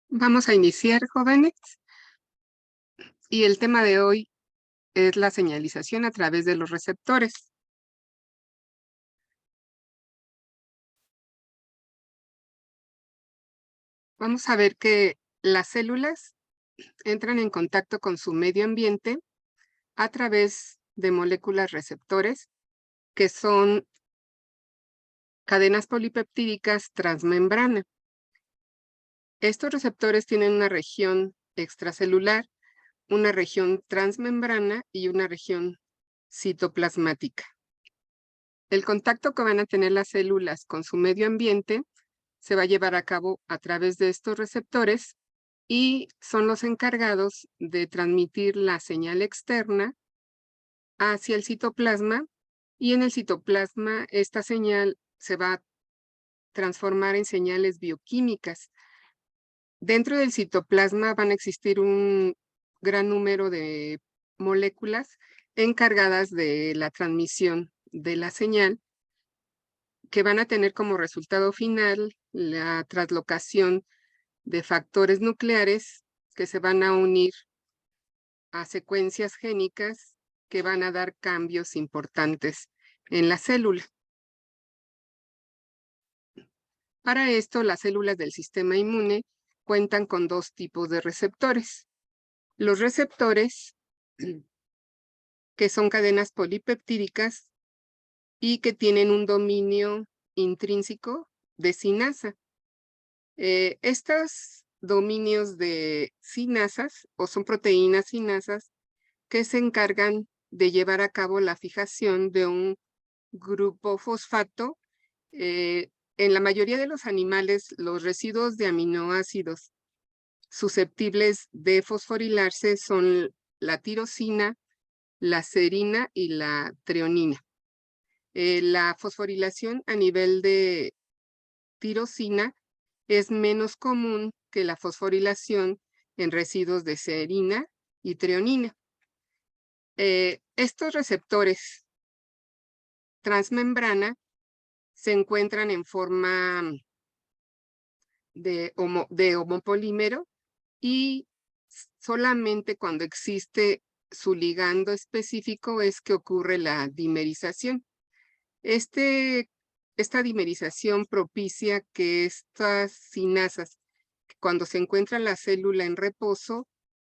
Vamos a iniciar, jóvenes, y el tema de hoy es la señalización a través de los receptores. Vamos a ver que las células entran en contacto con su medio ambiente a través de moléculas receptores, que son cadenas polipeptídicas transmembrana. Estos receptores tienen una región extracelular, una región transmembrana y una región citoplasmática. El contacto que van a tener las células con su medio ambiente se va a llevar a cabo a través de estos receptores y son los encargados de transmitir la señal externa hacia el citoplasma, y en el citoplasma esta señal se va a transformar en señales bioquímicas. Dentro del citoplasma van a existir un gran número de moléculas encargadas de la transmisión de la señal, que van a tener como resultado final la translocación de factores nucleares que se van a unir a secuencias génicas que van a dar cambios importantes en la célula. Para esto, las células del sistema inmune cuentan con dos tipos de receptores. Los receptores, que son cadenas polipeptídicas y que tienen un dominio intrínseco de cinasa. Estos dominios de cinasas, o son proteínas cinasas, que se encargan de llevar a cabo la fijación de un grupo fosfato. En la mayoría de los animales, los residuos de aminoácidos susceptibles de fosforilarse son la tirosina, la serina y la treonina. La fosforilación a nivel de tirosina es menos común que la fosforilación en residuos de serina y treonina. Estos receptores transmembrana se encuentran en forma de homopolímero, y solamente cuando existe su ligando específico es que ocurre la dimerización. Esta dimerización propicia que estas cinasas, cuando se encuentra la célula en reposo,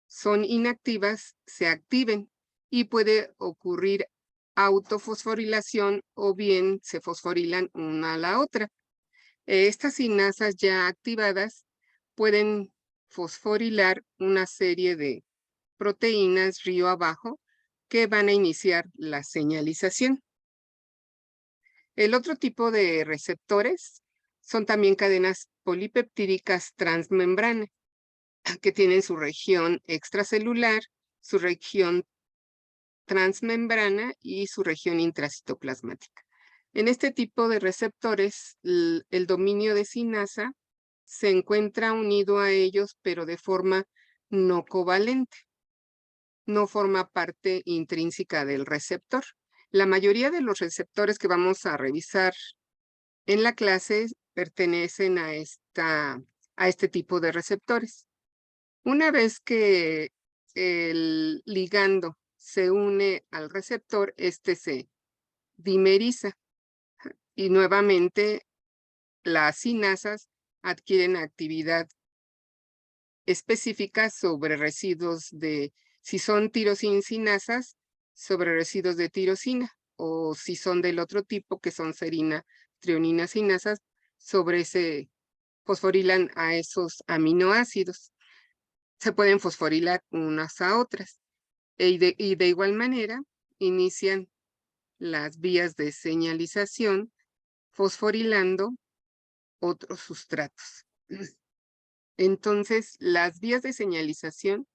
son inactivas, se activen, y puede ocurrir autofosforilación o bien se fosforilan una a la otra. Estas cinasas ya activadas pueden fosforilar una serie de proteínas río abajo que van a iniciar la señalización. El otro tipo de receptores son también cadenas polipeptídicas transmembrana, que tienen su región extracelular, su región transmembrana y su región intracitoplasmática. En este tipo de receptores, el dominio de cinasa se encuentra unido a ellos, pero de forma no covalente. No forma parte intrínseca del receptor. La mayoría de los receptores que vamos a revisar en la clase pertenecen a este tipo de receptores. Una vez que el ligando se une al receptor, este se dimeriza y nuevamente las cinasas adquieren actividad específica sobre residuos si son tirosincinasas, sobre residuos de tirosina, o si son del otro tipo, que son serina, treonina cinasas, fosforilan a esos aminoácidos. Se pueden fosforilar unas a otras. Y de igual manera, inician las vías de señalización fosforilando otros sustratos. Entonces, las vías de señalización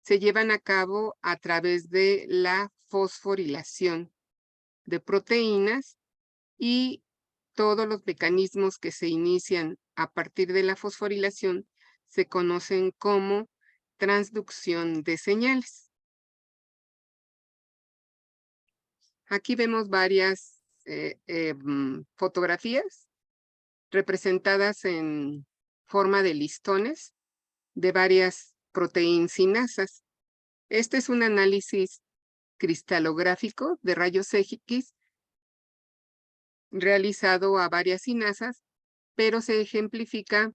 se llevan a cabo a través de la fosforilación de proteínas, y todos los mecanismos que se inician a partir de la fosforilación se conocen como transducción de señales. Aquí vemos varias fotografías representadas en forma de listones de varias proteínsinasas. Este es un análisis cristalográfico de rayos X realizado a varias sinasas, pero se ejemplifica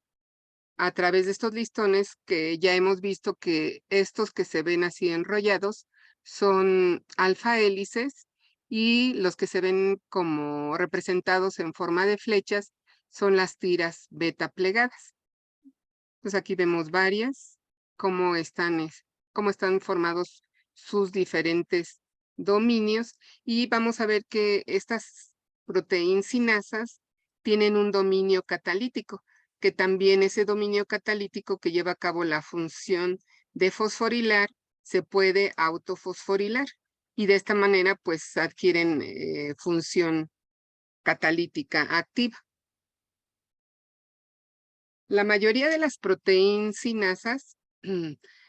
a través de estos listones que ya hemos visto que estos que se ven así enrollados son alfa hélices y los que se ven como representados en forma de flechas son las tiras beta plegadas. Pues aquí vemos varias, cómo están formados sus diferentes dominios y vamos a ver que estas proteínsinasas tienen un dominio catalítico, que también ese dominio catalítico que lleva a cabo la función de fosforilar se puede autofosforilar y de esta manera pues adquieren función catalítica activa. La mayoría de las proteínsinasas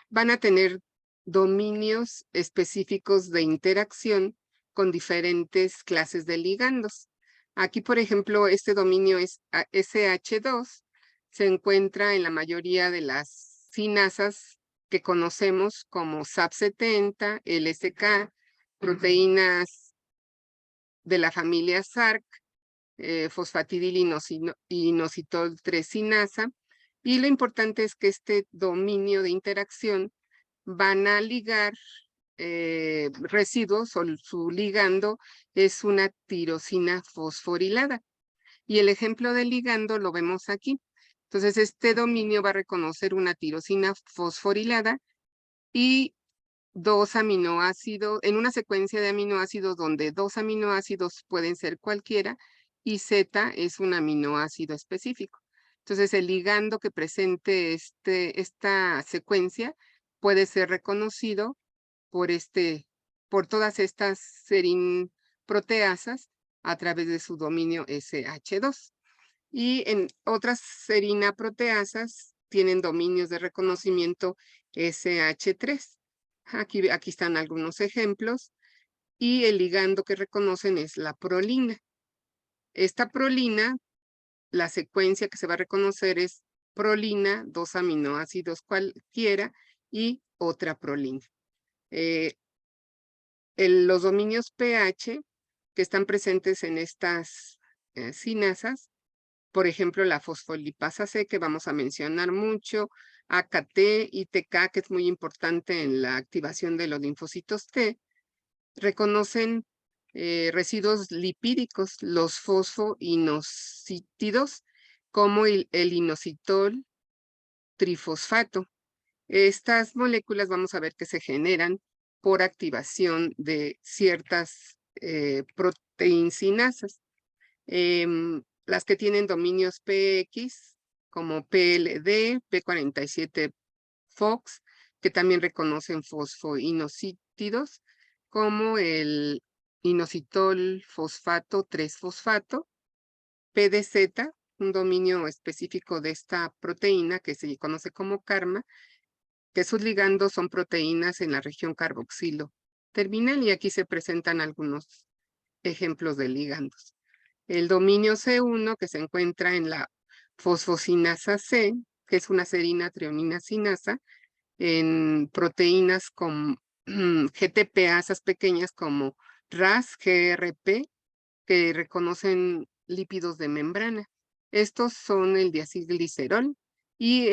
van a tener dominios específicos de interacción con diferentes clases de ligandos. Aquí, por ejemplo, este dominio es SH2, se encuentra en la mayoría de las sinasas que conocemos como SAP70, LSK, proteínas de la familia SARC, fosfatidilinositol 3 sinasa, y lo importante es que este dominio de interacción van a ligar residuos o su ligando es una tirosina fosforilada. Y el ejemplo del ligando lo vemos aquí. Entonces, este dominio va a reconocer una tirosina fosforilada y dos aminoácidos, en una secuencia de aminoácidos donde dos aminoácidos pueden ser cualquiera y Z es un aminoácido específico. Entonces, el ligando que presente esta secuencia puede ser reconocido por todas estas proteasas a través de su dominio SH2. Y en otras serinaproteasas tienen dominios de reconocimiento SH3. Aquí están algunos ejemplos. Y el ligando que reconocen es la prolina. Esta prolina, la secuencia que se va a reconocer es prolina, dos aminoácidos cualquiera y otra prolina. Los dominios pH que están presentes en estas sinasas, por ejemplo, la fosfolipasa C, que vamos a mencionar mucho, AKT y TK, que es muy importante en la activación de los linfocitos T, reconocen residuos lipídicos, los fosfoinosítidos, como el inositol trifosfato. Estas moléculas vamos a ver que se generan por activación de ciertas proteínsinasas. Las que tienen dominios PX, como PLD, P47-FOX, que también reconocen fosfoinosítidos, como el inositol fosfato 3-fosfato, PDZ, un dominio específico de esta proteína que se conoce como karma, que sus ligandos son proteínas en la región carboxilo terminal, y aquí se presentan algunos ejemplos de ligandos. El dominio C1, que se encuentra en la fosfosinasa C, que es una serina treonina sinasa, en proteínas con GTPasas pequeñas como RAS, GRP, que reconocen lípidos de membrana. Estos son el diacilglicerol y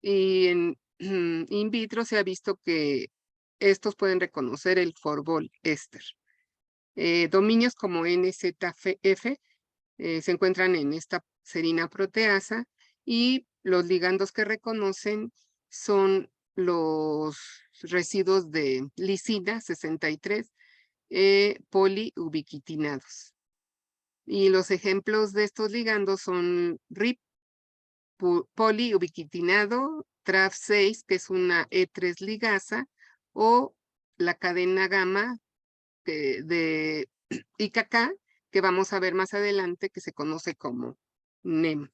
en in vitro se ha visto que estos pueden reconocer el forbol éster. Dominios como NZF se encuentran en esta serina proteasa y los ligandos que reconocen son los residuos de lisina 63 poliubiquitinados. Y los ejemplos de estos ligandos son RIP, poliubiquitinado, TRAF6, que es una E3 ligasa, o la cadena gamma de IKK, que vamos a ver más adelante, que se conoce como NEM.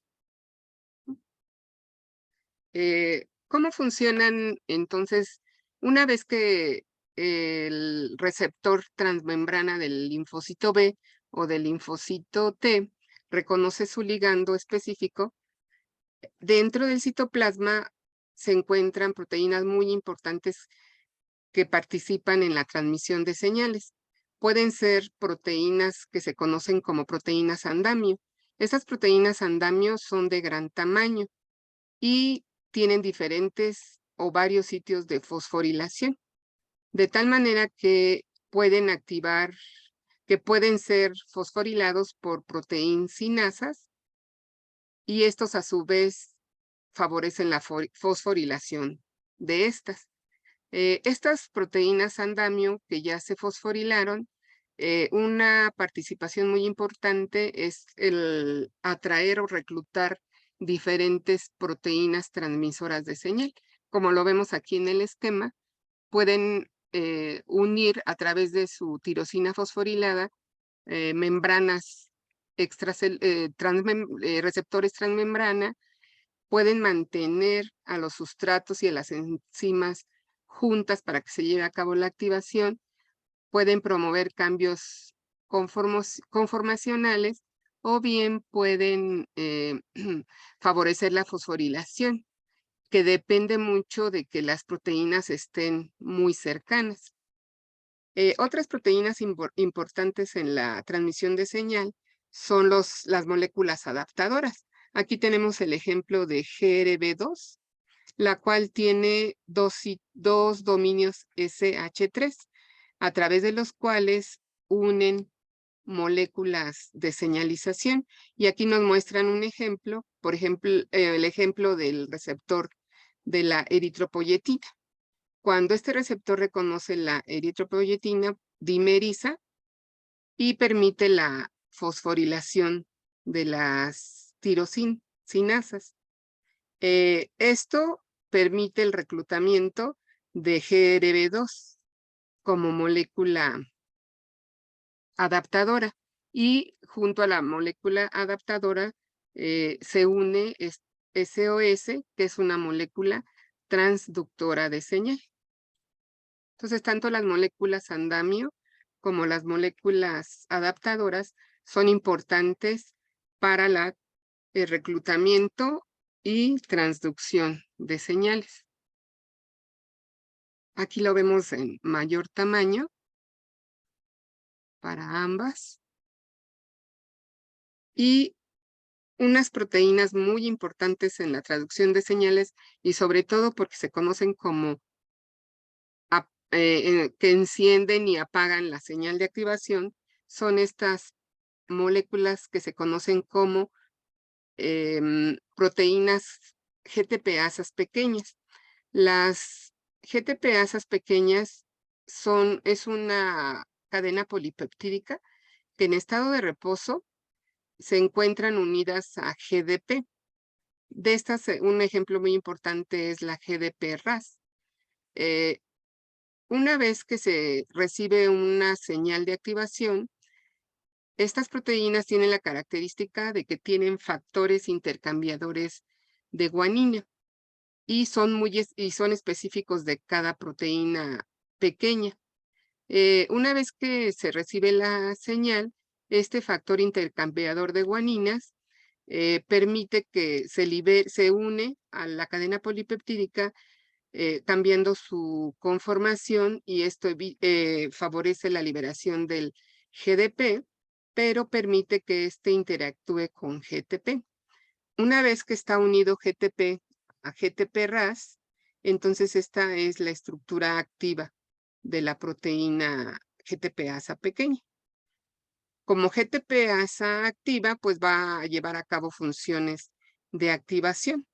¿Cómo funcionan entonces una vez que el receptor transmembrana del linfocito B o del linfocito T reconoce su ligando específico, dentro del citoplasma se encuentran proteínas muy importantes que participan en la transmisión de señales. Pueden ser proteínas que se conocen como proteínas andamio. Estas proteínas andamio son de gran tamaño y tienen diferentes o varios sitios de fosforilación, de tal manera que pueden activar, que pueden ser fosforilados por proteinsinasas y estos a su vez favorecen la fosforilación de estas. Estas proteínas andamio que ya se fosforilaron, una participación muy importante es el atraer o reclutar diferentes proteínas transmisoras de señal. Como lo vemos aquí en el esquema, pueden unir a través de su tirosina fosforilada membranas receptores transmembrana, pueden mantener a los sustratos y a las enzimas juntas para que se lleve a cabo la activación, pueden promover cambios conformacionales o bien pueden favorecer la fosforilación, que depende mucho de que las proteínas estén muy cercanas. Otras proteínas importantes en la transmisión de señal son las moléculas adaptadoras. Aquí tenemos el ejemplo de GRB2, la cual tiene dos dominios SH3, a través de los cuales unen moléculas de señalización. Y aquí nos muestran un ejemplo, por ejemplo, el ejemplo del receptor de la eritropoyetina. Cuando este receptor reconoce la eritropoyetina, dimeriza y permite la fosforilación de las tirosinasas. Esto permite el reclutamiento de GRB2 como molécula adaptadora y junto a la molécula adaptadora se une SOS, que es una molécula transductora de señal. Entonces, tanto las moléculas andamio como las moléculas adaptadoras son importantes para el reclutamiento y transducción de señales. Aquí lo vemos en mayor tamaño para ambas. Y unas proteínas muy importantes en la traducción de señales y sobre todo porque se conocen como que encienden y apagan la señal de activación, son estas moléculas que se conocen como proteínas GTPasas pequeñas. Las GTPasas pequeñas es una cadena polipeptídica que en estado de reposo se encuentran unidas a GDP. De estas, un ejemplo muy importante es la GDP-RAS. Una vez que se recibe una señal de activación, estas proteínas tienen la característica de que tienen factores intercambiadores de guanina y son específicos de cada proteína pequeña. Una vez que se recibe la señal, este factor intercambiador de guaninas permite que se une a la cadena polipeptídica cambiando su conformación y esto favorece la liberación del GDP, pero permite que éste interactúe con GTP. Una vez que está unido GTP a GTP-RAS, entonces esta es la estructura activa de la proteína GTPasa pequeña. Como GTPasa activa, pues va a llevar a cabo funciones de activación,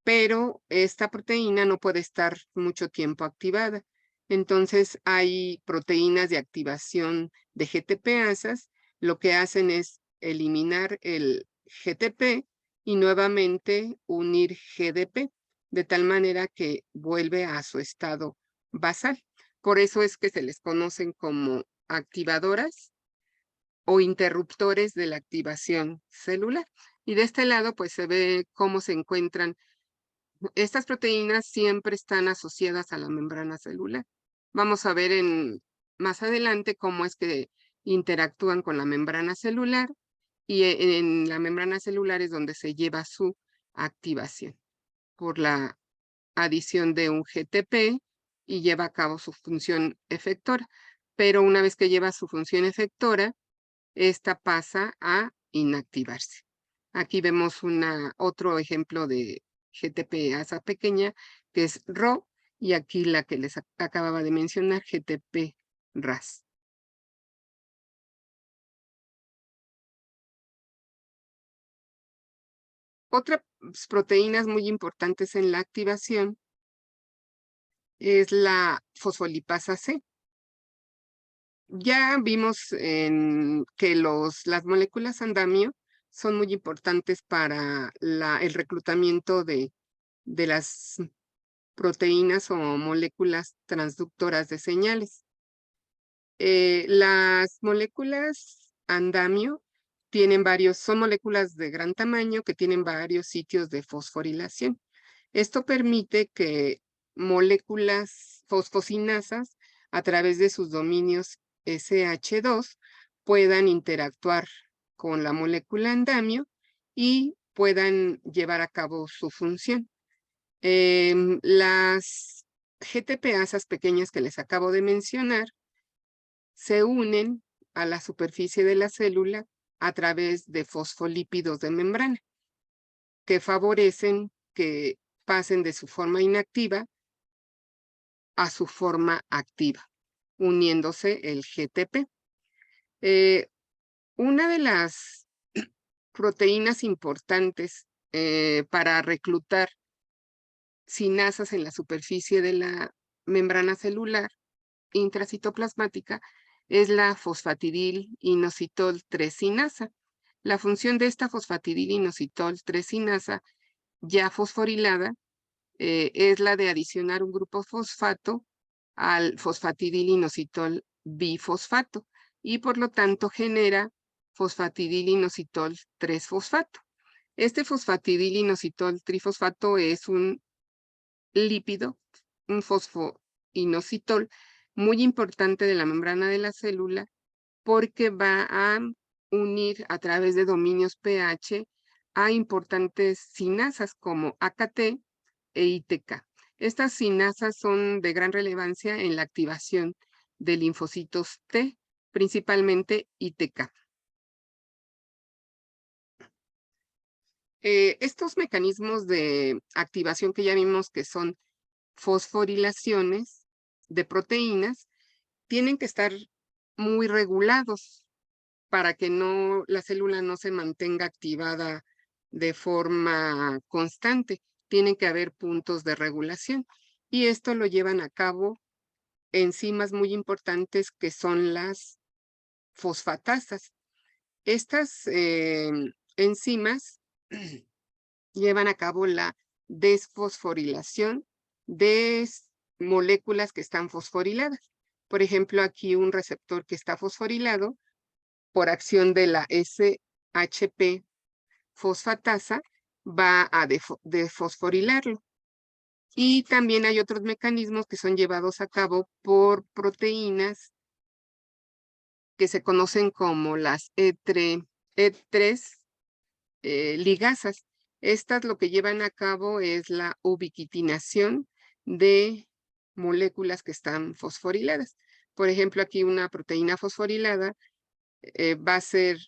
pero esta proteína no puede estar mucho tiempo activada. Entonces hay proteínas de activación de GTPasas, lo que hacen es eliminar el GTP y nuevamente unir GDP, de tal manera que vuelve a su estado basal. Por eso es que se les conocen como activadoras o interruptores de la activación celular. Y de este lado, pues se ve cómo se encuentran. Estas proteínas siempre están asociadas a la membrana celular. Vamos a ver más adelante cómo es que interactúan con la membrana celular y en la membrana celular es donde se lleva su activación por la adición de un GTP y lleva a cabo su función efectora. Pero una vez que lleva su función efectora, esta pasa a inactivarse. Aquí vemos otro ejemplo de GTP asa pequeña, que es Rho, y aquí la que les acababa de mencionar, GTP RAS. Otras proteínas muy importantes en la activación es la fosfolipasa C. Ya vimos que las moléculas andamio son muy importantes para el reclutamiento de las proteínas o moléculas transductoras de señales. Las moléculas andamio son moléculas de gran tamaño que tienen varios sitios de fosforilación. Esto permite que moléculas fosfosinasas, a través de sus dominios SH2, puedan interactuar con la molécula andamio y puedan llevar a cabo su función. Las GTPasas pequeñas que les acabo de mencionar se unen a la superficie de la célula a través de fosfolípidos de membrana, que favorecen que pasen de su forma inactiva a su forma activa, uniéndose el GTP. Una de las proteínas importantes para reclutar sinasas en la superficie de la membrana celular intracitoplasmática es la fosfatidil-inositol 3 sinasa. La función de esta fosfatidil-inositol 3 sinasa ya fosforilada es la de adicionar un grupo fosfato al fosfatidil-inositol bifosfato y por lo tanto genera fosfatidil-inositol 3-fosfato. Este fosfatidil-inositol trifosfato es un lípido, un fosfoinositol muy importante de la membrana de la célula porque va a unir a través de dominios pH a importantes sinasas como AKT e ITK. Estas sinasas son de gran relevancia en la activación de linfocitos T, principalmente ITK. Estos mecanismos de activación que ya vimos que son fosforilaciones de proteínas, tienen que estar muy regulados para que la célula no se mantenga activada de forma constante. Tienen que haber puntos de regulación y esto lo llevan a cabo enzimas muy importantes que son las fosfatasas. Estas enzimas llevan a cabo la desfosforilación de moléculas que están fosforiladas. Por ejemplo, aquí un receptor que está fosforilado por acción de la SHP fosfatasa va a desfosforilarlo. Y también hay otros mecanismos que son llevados a cabo por proteínas que se conocen como las E3 ligasas. Estas lo que llevan a cabo es la ubiquitinación de moléculas que están fosforiladas. Por ejemplo, aquí una proteína fosforilada va a ser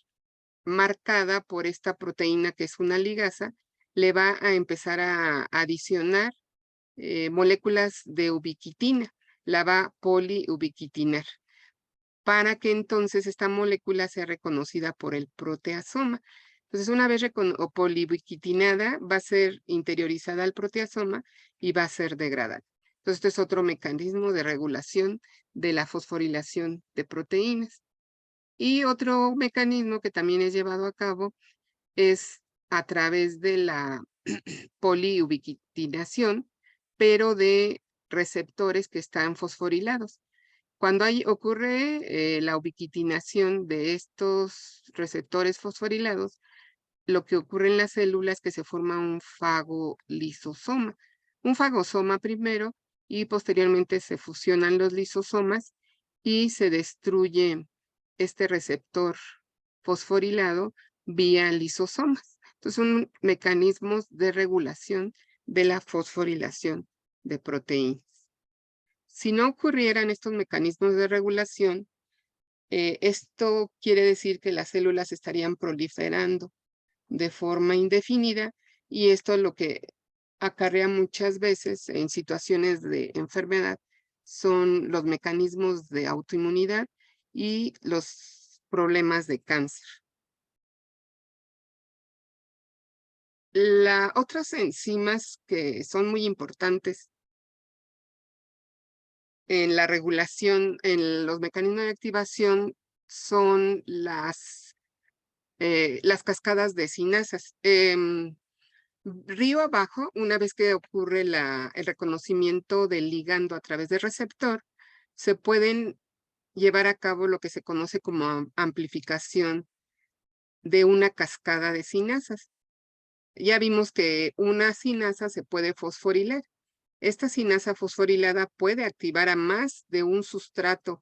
marcada por esta proteína que es una ligasa, le va a empezar a adicionar moléculas de ubiquitina, la va a poliubiquitinar, para que entonces esta molécula sea reconocida por el proteasoma. Entonces, una vez poliubiquitinada, va a ser interiorizada al proteasoma y va a ser degradada. Entonces, este es otro mecanismo de regulación de la fosforilación de proteínas. Y otro mecanismo que también es llevado a cabo es a través de la poliubiquitinación, pero de receptores que están fosforilados. Cuando ocurre la ubiquitinación de estos receptores fosforilados, lo que ocurre en la célula es que se forma un fagolisosoma. Un fagosoma primero y posteriormente se fusionan los lisosomas y se destruye este receptor fosforilado vía lisosomas. Entonces, son mecanismos de regulación de la fosforilación de proteínas. Si no ocurrieran estos mecanismos de regulación, esto quiere decir que las células estarían proliferando de forma indefinida y esto lo que acarrea muchas veces en situaciones de enfermedad son los mecanismos de autoinmunidad y los problemas de cáncer. Otras enzimas que son muy importantes en la regulación, en los mecanismos de activación, son las cascadas de cinasas. Río abajo, una vez que ocurre el reconocimiento del ligando a través del receptor, se pueden llevar a cabo lo que se conoce como amplificación de una cascada de cinasas. Ya vimos que una cinasa se puede fosforilar. Esta cinasa fosforilada puede activar a más de un sustrato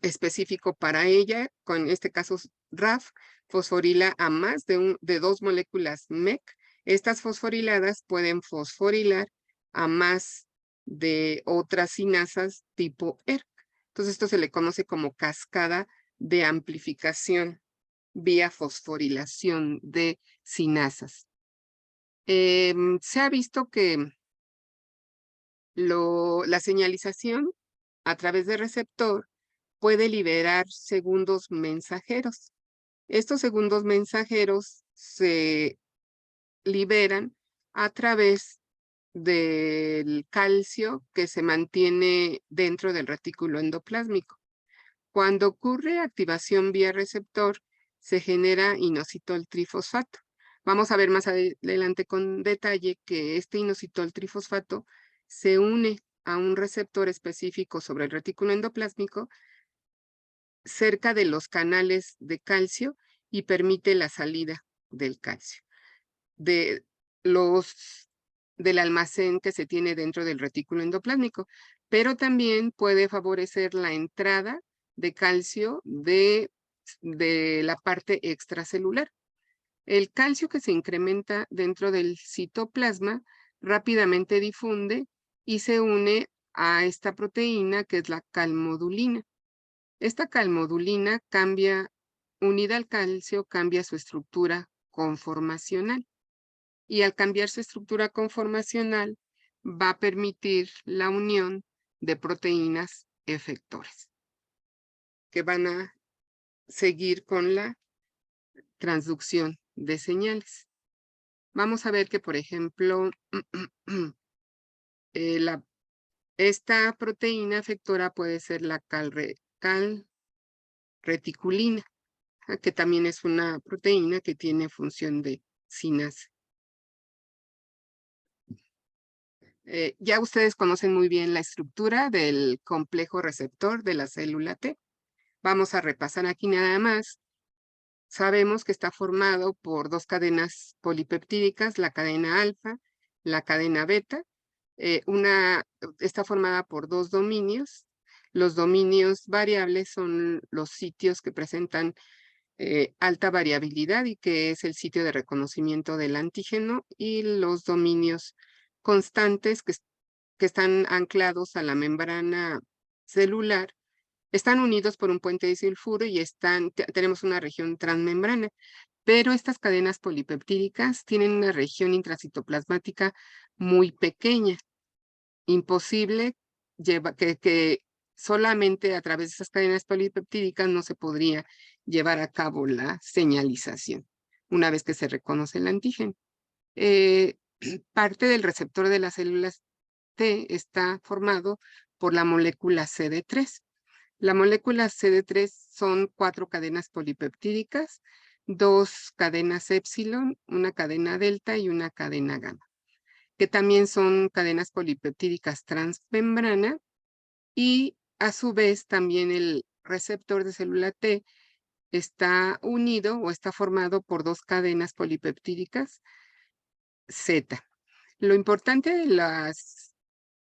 específico para ella, con este caso RAF, fosforila a más de 2 moléculas MEC. Estas fosforiladas pueden fosforilar a más de otras cinasas tipo ERK. Entonces esto se le conoce como cascada de amplificación vía fosforilación de cinasas. Se ha visto que la señalización a través del receptor puede liberar segundos mensajeros. Estos segundos mensajeros se liberan a través del calcio que se mantiene dentro del retículo endoplásmico. Cuando ocurre activación vía receptor, se genera inositol trifosfato. Vamos a ver más adelante con detalle que este inositol trifosfato se une a un receptor específico sobre el retículo endoplásmico cerca de los canales de calcio y permite la salida del calcio del almacén que se tiene dentro del retículo endoplásmico, pero también puede favorecer la entrada de calcio de la parte extracelular. El calcio que se incrementa dentro del citoplasma rápidamente difunde y se une a esta proteína que es la calmodulina. Esta calmodulina unida al calcio, cambia su estructura conformacional. Y al cambiar su estructura conformacional, va a permitir la unión de proteínas efectores, que van a seguir con la transducción de señales. Vamos a ver que, por ejemplo, esta proteína efectora puede ser la calreticulina, que también es una proteína que tiene función de sinasa. Ya ustedes conocen muy bien la estructura del complejo receptor de la célula T. Vamos a repasar aquí nada más. Sabemos que está formado por 2 cadenas polipeptídicas, la cadena alfa, la cadena beta. Está formada por 2 dominios. Los dominios variables son los sitios que presentan alta variabilidad y que es el sitio de reconocimiento del antígeno, y los dominios constantes que están anclados a la membrana celular, están unidos por un puente disulfuro y tenemos una región transmembrana, pero estas cadenas polipeptídicas tienen una región intracitoplasmática muy pequeña, imposible que solamente a través de esas cadenas polipeptídicas no se podría llevar a cabo la señalización, una vez que se reconoce el antígeno. Parte del receptor de las células T está formado por la molécula CD3. La molécula CD3 son 4 cadenas polipeptídicas, 2 cadenas épsilon, una cadena delta y una cadena gamma, que también son cadenas polipeptídicas transmembrana, y a su vez también el receptor de célula T está unido o está formado por 2 cadenas polipeptídicas Z. Lo importante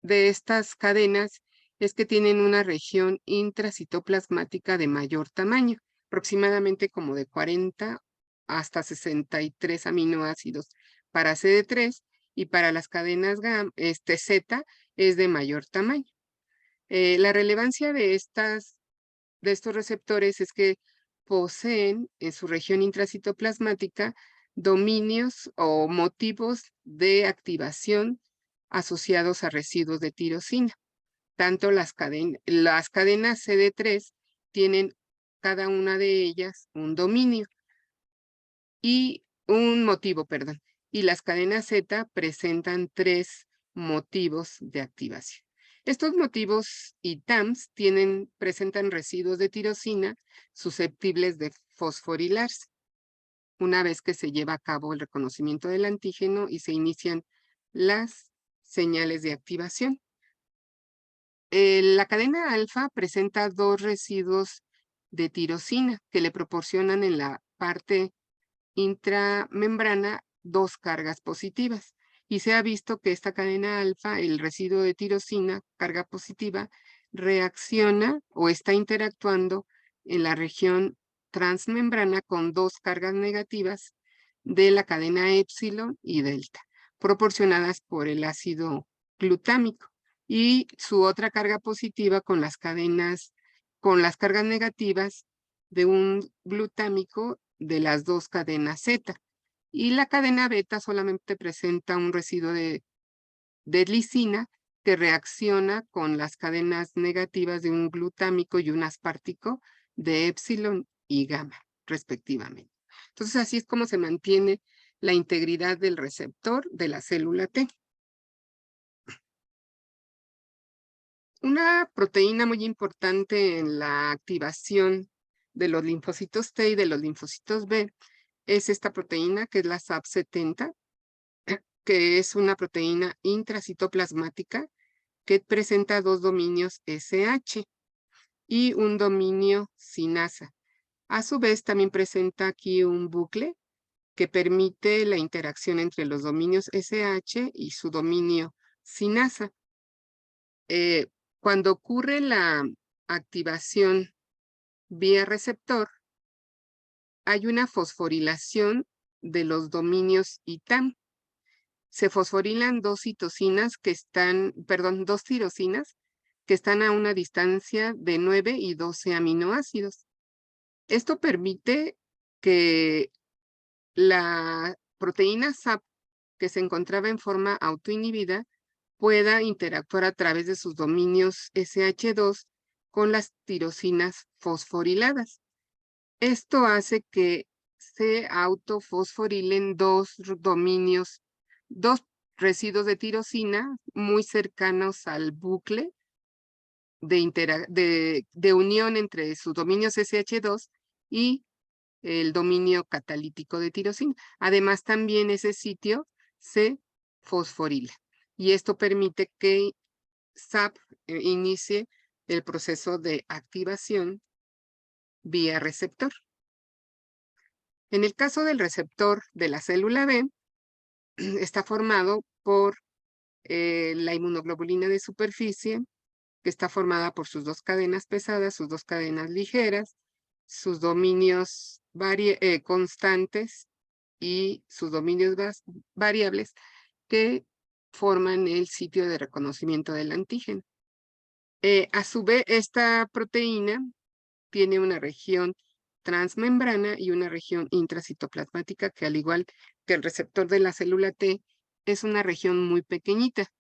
de estas cadenas es que tienen una región intracitoplasmática de mayor tamaño, aproximadamente como de 40 hasta 63 aminoácidos para CD3 y para las cadenas Z es de mayor tamaño. La relevancia de estos receptores es que poseen en su región intracitoplasmática dominios o motivos de activación asociados a residuos de tirosina. Tanto las cadenas CD3 tienen cada una de ellas un dominio y un motivo, perdón. Y las cadenas Z presentan 3 motivos de activación. Estos motivos y TAMs presentan residuos de tirosina susceptibles de fosforilarse una vez que se lleva a cabo el reconocimiento del antígeno y se inician las señales de activación. La cadena alfa presenta 2 residuos de tirosina que le proporcionan en la parte intramembrana 2 cargas positivas. Y se ha visto que esta cadena alfa, el residuo de tirosina, carga positiva, reacciona o está interactuando en la región transmembrana con 2 cargas negativas de la cadena épsilon y delta, proporcionadas por el ácido glutámico. Y su otra carga positiva con las cargas negativas de un glutámico de las 2 cadenas Z. Y la cadena beta solamente presenta un residuo de lisina que reacciona con las cadenas negativas de un glutámico y un aspartico de épsilon y gamma, respectivamente. Entonces, así es como se mantiene la integridad del receptor de la célula T. Una proteína muy importante en la activación de los linfocitos T y de los linfocitos B es esta proteína que es la SAP70, que es una proteína intracitoplasmática que presenta 2 dominios SH y un dominio sinasa. A su vez, también presenta aquí un bucle que permite la interacción entre los dominios SH y su dominio sinasa. Cuando ocurre la activación vía receptor, hay una fosforilación de los dominios ITAM. Se fosforilan 2 citosinas que están, perdón, 2 tirosinas que están a una distancia de 9 y 12 aminoácidos. Esto permite que la proteína SAP, que se encontraba en forma autoinhibida, pueda interactuar a través de sus dominios SH2 con las tirosinas fosforiladas. Esto hace que se autofosforilen 2 dominios, 2 residuos de tirosina muy cercanos al bucle de unión entre sus dominios SH2 y el dominio catalítico de tirosina. Además, también ese sitio se fosforila y esto permite que SAP inicie el proceso de activación vía receptor. En el caso del receptor de la célula B, está formado por la inmunoglobulina de superficie, que está formada por sus 2 cadenas pesadas, sus 2 cadenas ligeras, sus dominios constantes y sus dominios variables que forman el sitio de reconocimiento del antígeno. A su vez, esta proteína tiene una región transmembrana y una región intracitoplasmática que, al igual que el receptor de la célula T, es una región muy pequeñita,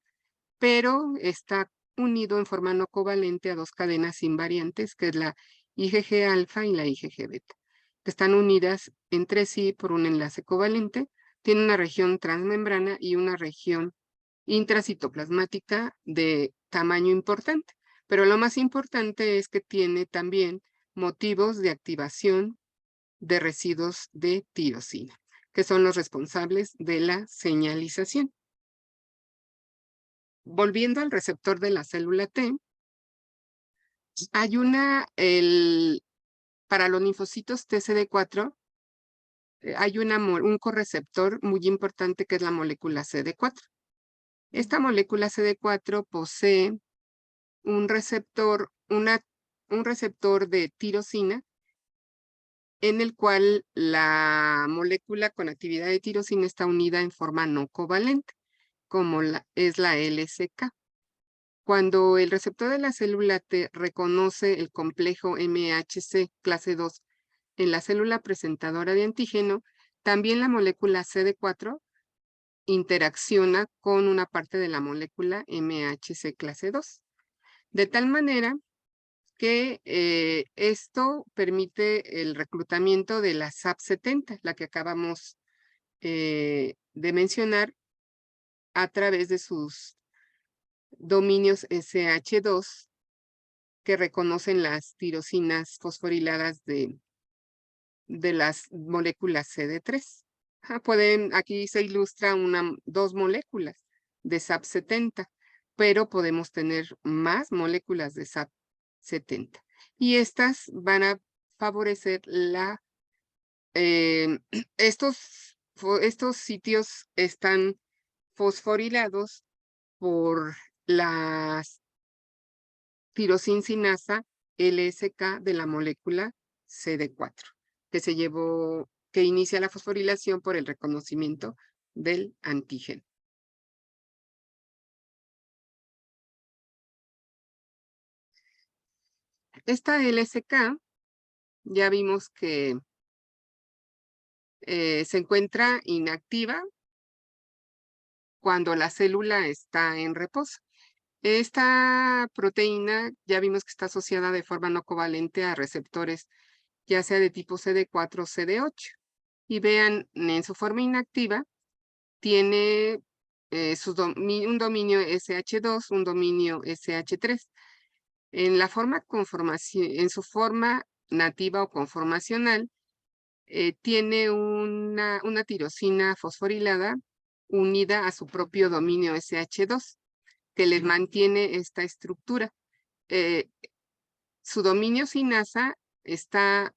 pero está unido en forma no covalente a 2 cadenas invariantes, que es la IgG alfa y la IgG beta, que están unidas entre sí por un enlace covalente. Tiene una región transmembrana y una región intracitoplasmática de tamaño importante. Pero lo más importante es que tiene también motivos de activación de residuos de tirosina, que son los responsables de la señalización. Volviendo al receptor de la célula T, hay para los linfocitos TCD4, hay un correceptor muy importante que es la molécula CD4. Esta molécula CD4 posee un receptor de tirosina en el cual la molécula con actividad de tirosina está unida en forma no covalente, como es la LSK. Cuando el receptor de la célula T reconoce el complejo MHC clase 2 en la célula presentadora de antígeno, también la molécula CD4 interacciona con una parte de la molécula MHC clase 2. De tal manera que esto permite el reclutamiento de la SAP70, la que acabamos de mencionar, a través de sus dominios SH2 que reconocen las tirosinas fosforiladas de las moléculas CD3. Aquí se ilustra dos moléculas de SAP70, pero podemos tener más moléculas de SAP70. Y estas van a favorecer estos sitios están fosforilados por la tirosincinasa LSK de la molécula CD4, que inicia la fosforilación por el reconocimiento del antígeno. Esta LSK ya vimos que se encuentra inactiva cuando la célula está en reposo. Esta proteína ya vimos que está asociada de forma no covalente a receptores, ya sea de tipo CD4 o CD8. Y vean, en su forma inactiva, tiene un dominio SH2, un dominio SH3. En su forma nativa o conformacional, tiene una tirosina fosforilada unida a su propio dominio SH2, que les mantiene esta estructura. Su dominio sinasa está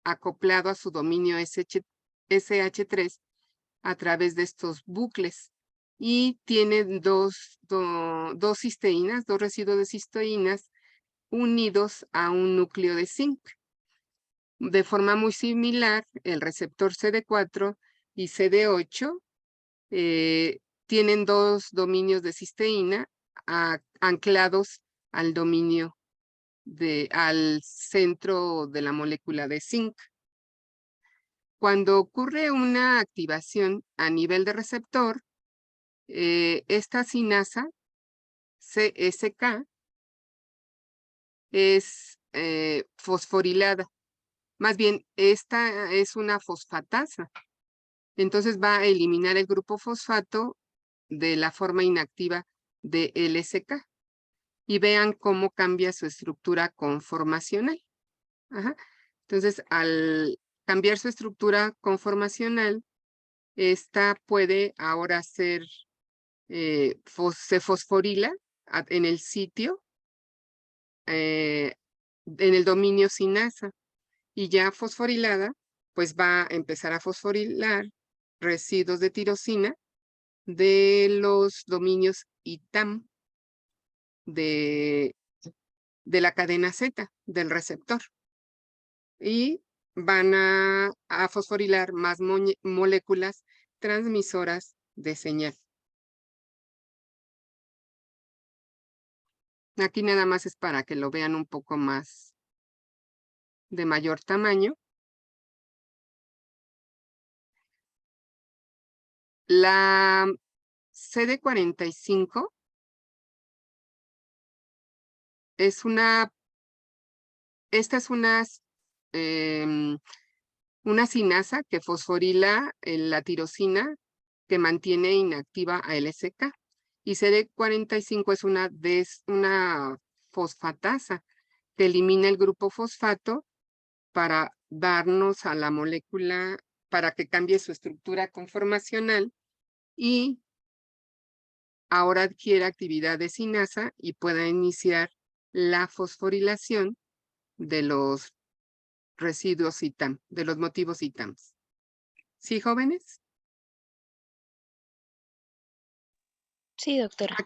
acoplado a su dominio SH3 a través de estos bucles y tiene dos cisteínas, dos residuos de cisteínas unidos a un núcleo de zinc. De forma muy similar, el receptor CD4 y CD8 tienen dos dominios de cisteína anclados al al centro de la molécula de zinc. Cuando ocurre una activación a nivel de receptor, esta sinasa CSK es fosforilada. Más bien, esta es una fosfatasa. Entonces va a eliminar el grupo fosfato de la forma inactiva de LSK. Y vean cómo cambia su estructura conformacional. Entonces, al cambiar su estructura conformacional, esta puede ahora se fosforila en el sitio, en el dominio sinasa, y ya fosforilada, pues va a empezar a fosforilar residuos de tirosina de los dominios ITAM de la cadena Z del receptor. Y van a fosforilar más moléculas transmisoras de señal. Aquí nada más es para que lo vean un poco más de mayor tamaño. La CD45 esta es una sinasa que fosforila la tirosina que mantiene inactiva a LSK. Y CD45 es una fosfatasa que elimina el grupo fosfato para darnos a la molécula, para que cambie su estructura conformacional y ahora adquiere actividad de sinasa y pueda iniciar la fosforilación de los residuos ITAM, de los motivos ITAMs. ¿Sí, jóvenes? Sí, doctora.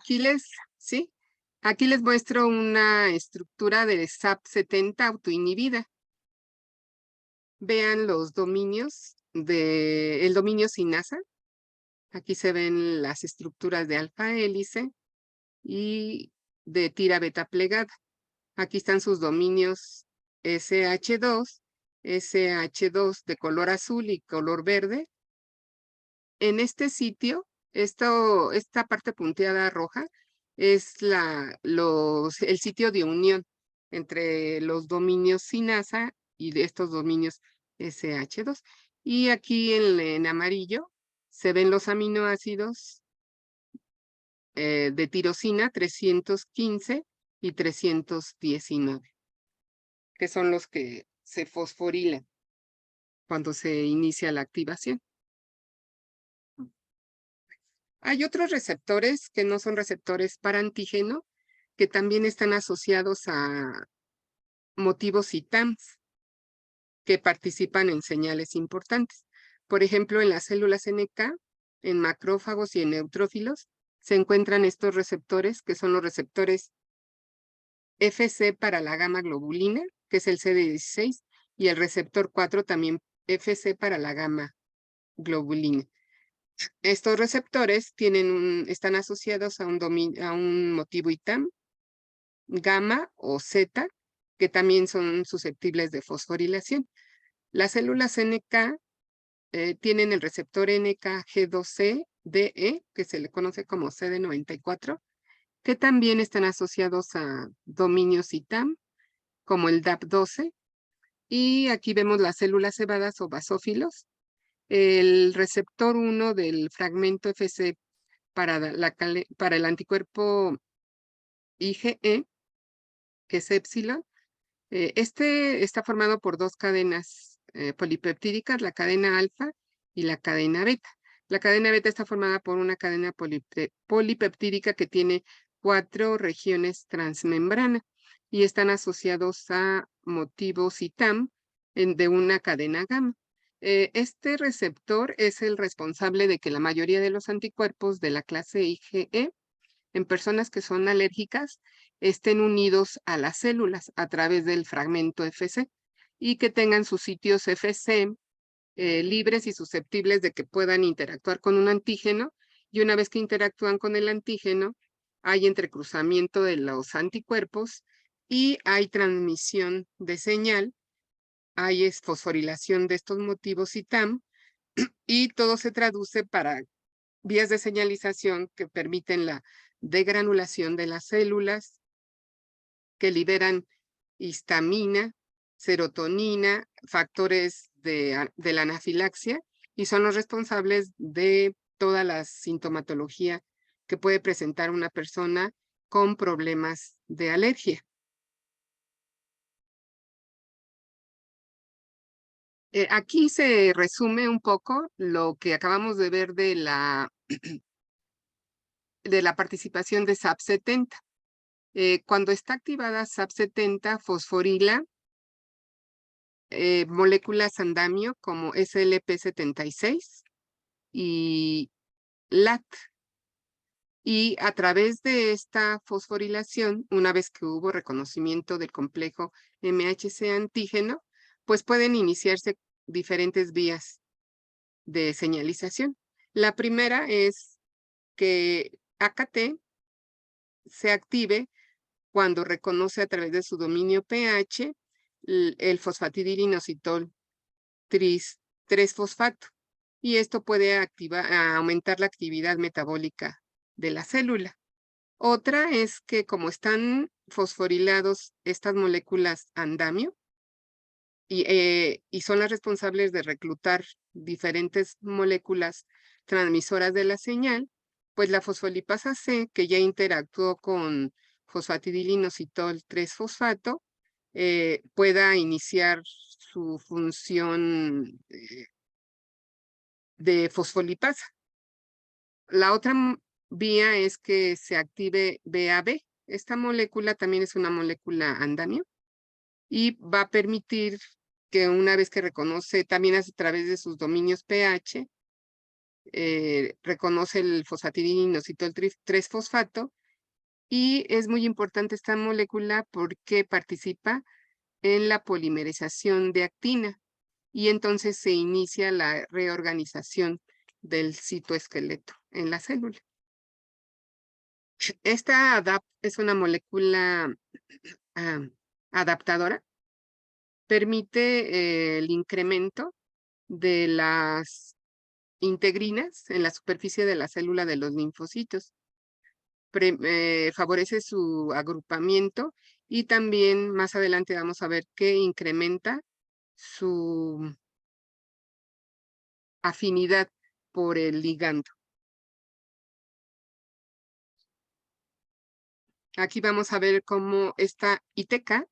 ¿Sí? Aquí les muestro una estructura de SAP70 autoinhibida. Vean los dominios el dominio sinasa. Aquí se ven las estructuras de alfa hélice y de tira beta plegada. Aquí están sus dominios SH2, SH2 de color azul y color verde. En este sitio, esta parte punteada roja es el sitio de unión entre los dominios sinasa y de estos dominios SH2. Y aquí en amarillo se ven los aminoácidos de tirosina 315 y 319, que son los que se fosforilan cuando se inicia la activación. Hay otros receptores que no son receptores para antígeno, que también están asociados a motivos ITAMs que participan en señales importantes. Por ejemplo, en las células NK, en macrófagos y en neutrófilos, se encuentran estos receptores, que son los receptores FC para la gamma globulina, que es el CD16, y el receptor 4 también FC para la gamma globulina. Estos receptores están asociados a un motivo ITAM, gamma o Z, que también son susceptibles de fosforilación. Las células NK tienen el receptor NKG2C-DE, que se le conoce como CD94, que también están asociados a dominios ITAM, como el DAP12. Y aquí vemos las células cebadas o basófilos. El receptor 1 del fragmento FC para el anticuerpo IgE, que es epsilon. Este está formado por dos cadenas polipeptídicas, la cadena alfa y la cadena beta. La cadena beta está formada por una cadena polipeptídica que tiene 4 regiones transmembrana y están asociados a motivos ITAM de una cadena gamma. Este receptor es el responsable de que la mayoría de los anticuerpos de la clase IgE en personas que son alérgicas estén unidos a las células a través del fragmento FC y que tengan sus sitios FC libres y susceptibles de que puedan interactuar con un antígeno, y una vez que interactúan con el antígeno, hay entrecruzamiento de los anticuerpos y hay transmisión de señal, hay fosforilación de estos motivos ITAM, y todo se traduce para vías de señalización que permiten la degranulación de las células, que liberan histamina, serotonina, factores de la anafilaxia, y son los responsables de toda la sintomatología que puede presentar una persona con problemas de alergia. Aquí se resume un poco lo que acabamos de ver de la participación de SAP70. Cuando está activada SAP70, fosforila moléculas andamio como SLP76 y LAT. Y a través de esta fosforilación, una vez que hubo reconocimiento del complejo MHC antígeno, pues pueden iniciarse diferentes vías de señalización. La primera es que AKT se active cuando reconoce a través de su dominio pH el fosfatidilinositol 3-fosfato. Y esto puede aumentar la actividad metabólica de la célula. Otra es que como están fosforilados estas moléculas andamio y son las responsables de reclutar diferentes moléculas transmisoras de la señal, pues la fosfolipasa C, que ya interactuó con fosfatidilinositol 3-fosfato, pueda iniciar su función de fosfolipasa. La otra vía es que se active BAB. Esta molécula también es una molécula andamio y va a permitir que una vez que reconoce, también a través de sus dominios pH, reconoce el fosfatidilinositol 3-fosfato Y es muy importante esta molécula porque participa en la polimerización de actina y entonces se inicia la reorganización del citoesqueleto en la célula. Esta es una molécula adaptadora, permite el incremento de las integrinas en la superficie de la célula de los linfocitos. Favorece su agrupamiento y también más adelante vamos a ver que incrementa su afinidad por el ligando. Aquí vamos a ver cómo esta ITK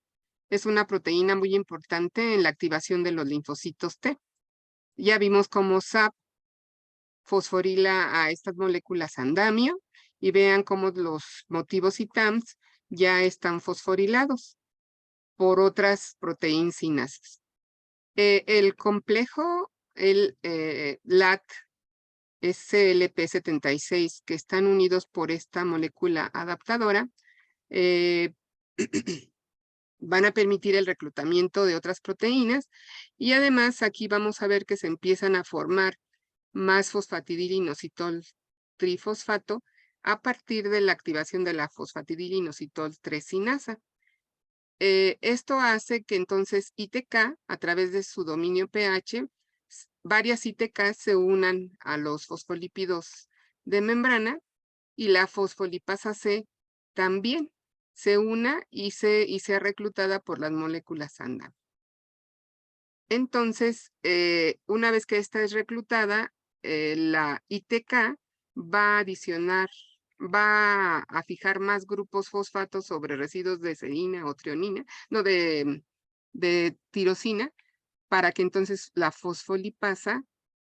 es una proteína muy importante en la activación de los linfocitos T. Ya vimos cómo SAP fosforila a estas moléculas andamio y vean cómo los motivos y TAMS ya están fosforilados por otras proteínas sinasas. El complejo, el LAT SLP76, que están unidos por esta molécula adaptadora, van a permitir el reclutamiento de otras proteínas y además aquí vamos a ver que se empiezan a formar más fosfatidilinositol trifosfato a partir de la activación de la fosfatidilinositol 3 sinasa. Esto hace que entonces ITK, a través de su dominio pH, varias ITK se unan a los fosfolípidos de membrana y la fosfolipasa C también se una y sea reclutada por las moléculas ANDA. Entonces, una vez que esta es reclutada, la ITK va a fijar más grupos fosfatos sobre residuos de serina o trionina, no, de tirosina, para que entonces la fosfolipasa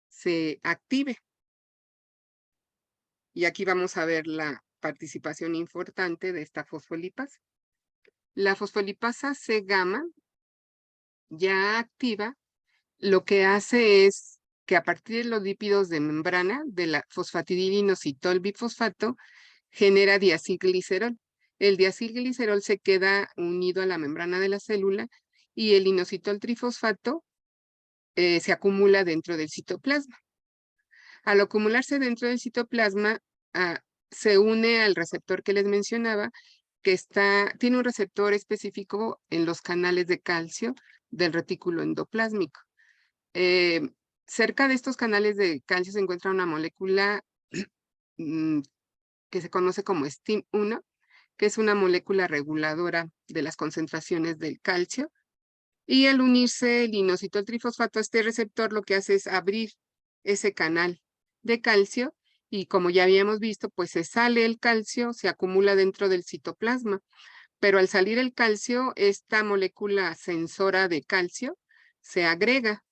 se active. Y aquí vamos a ver la participación importante de esta fosfolipasa. La fosfolipasa C-gamma ya activa, lo que hace es que a partir de los lípidos de membrana de la fosfatidilinositol bifosfato genera diacilglicerol. El diacilglicerol se queda unido a la membrana de la célula y el inositol trifosfato se acumula dentro del citoplasma. Al acumularse dentro del citoplasma, se une al receptor que les mencionaba, que tiene un receptor específico en los canales de calcio del retículo endoplásmico. Cerca de estos canales de calcio se encuentra una molécula que se conoce como STIM1, que es una molécula reguladora de las concentraciones del calcio. Y al unirse el inositol trifosfato a este receptor, lo que hace es abrir ese canal de calcio y como ya habíamos visto, pues se sale el calcio, se acumula dentro del citoplasma. Pero al salir el calcio, esta molécula sensora de calcio se agrega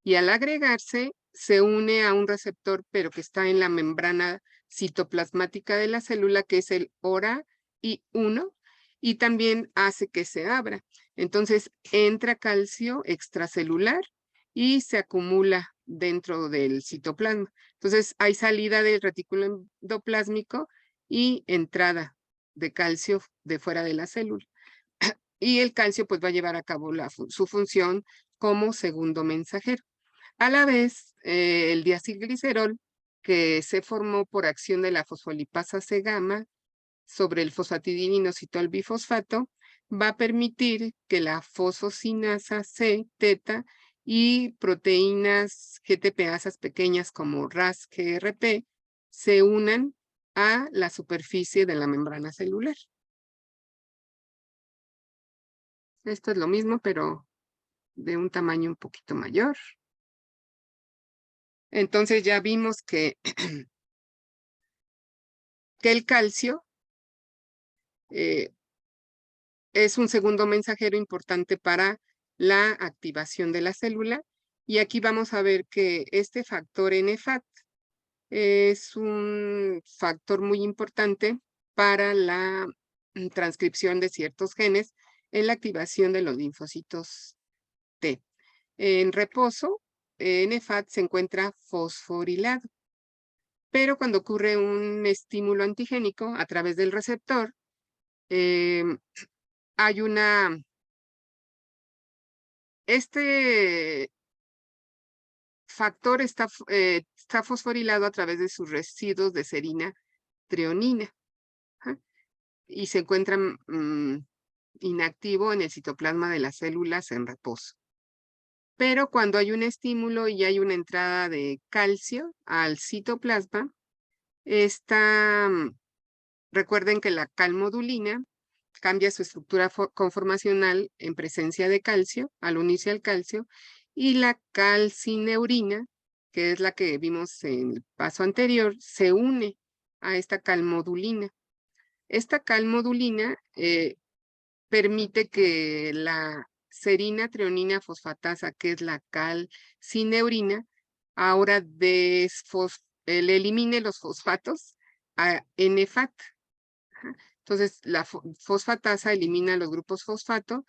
y al agregarse se une a un receptor, pero que está en la membrana citoplasmática de la célula, que es el ORA-I1, y también hace que se abra. Entonces entra calcio extracelular y se acumula dentro del citoplasma. Entonces hay salida del retículo endoplásmico y entrada de calcio de fuera de la célula. Y el calcio pues va a llevar a cabo su función como segundo mensajero. A la vez, el diacilglicerol, que se formó por acción de la fosfolipasa C-gamma sobre el fosfatidilinositol bifosfato, va a permitir que la fosfocinasa C-teta y proteínas GTPasas pequeñas como RAS-GRP se unan a la superficie de la membrana celular. Esto es lo mismo, pero de un tamaño un poquito mayor. Entonces ya vimos que el calcio es un segundo mensajero importante para la activación de la célula. Y aquí vamos a ver que este factor NFAT es un factor muy importante para la transcripción de ciertos genes en la activación de los linfocitos T. En reposo, NFAT se encuentra fosforilado. Pero cuando ocurre un estímulo antigénico a través del receptor, hay este factor está fosforilado a través de sus residuos de serina treonina. Ajá, y se encuentra inactivo en el citoplasma de las células en reposo. Pero cuando hay un estímulo y hay una entrada de calcio al citoplasma, recuerden que la calmodulina cambia su estructura conformacional en presencia de calcio al unirse al calcio, y la calcineurina, que es la que vimos en el paso anterior, se une a esta calmodulina. Esta calmodulina permite que la serina treonina fosfatasa, que es la calcineurina, ahora le elimine los fosfatos a NFAT. Entonces, la fosfatasa elimina los grupos fosfato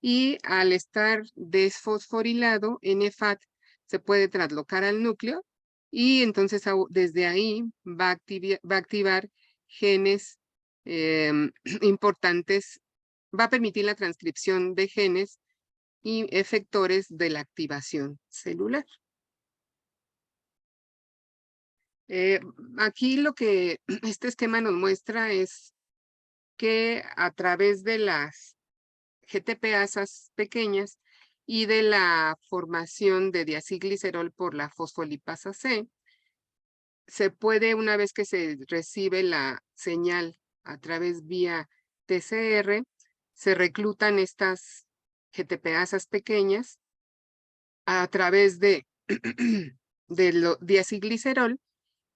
y al estar desfosforilado, NFAT se puede traslocar al núcleo y entonces desde ahí va a activar genes importantes, va a permitir la transcripción de genes y efectores de la activación celular. Aquí lo que este esquema nos muestra es que a través de las GTPasas pequeñas y de la formación de diacilglicerol por la fosfolipasa C, se puede, una vez que se recibe la señal a través vía TCR, se reclutan estas GTPasas pequeñas a través de diacilglicerol,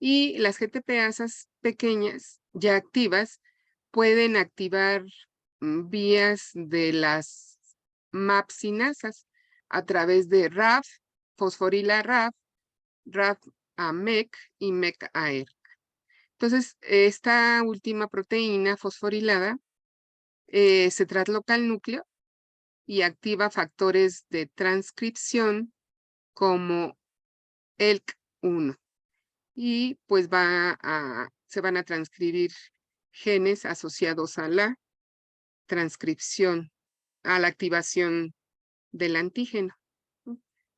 y las GTPasas pequeñas ya activas pueden activar vías de las MAPsinasas a través de RAF, fosforila RAF, RAF a MEC y MEC a ERK. Entonces, esta última proteína fosforilada se trasloca al núcleo y activa factores de transcripción como ELK1. Y pues se van a transcribir genes asociados a la transcripción, a la activación del antígeno.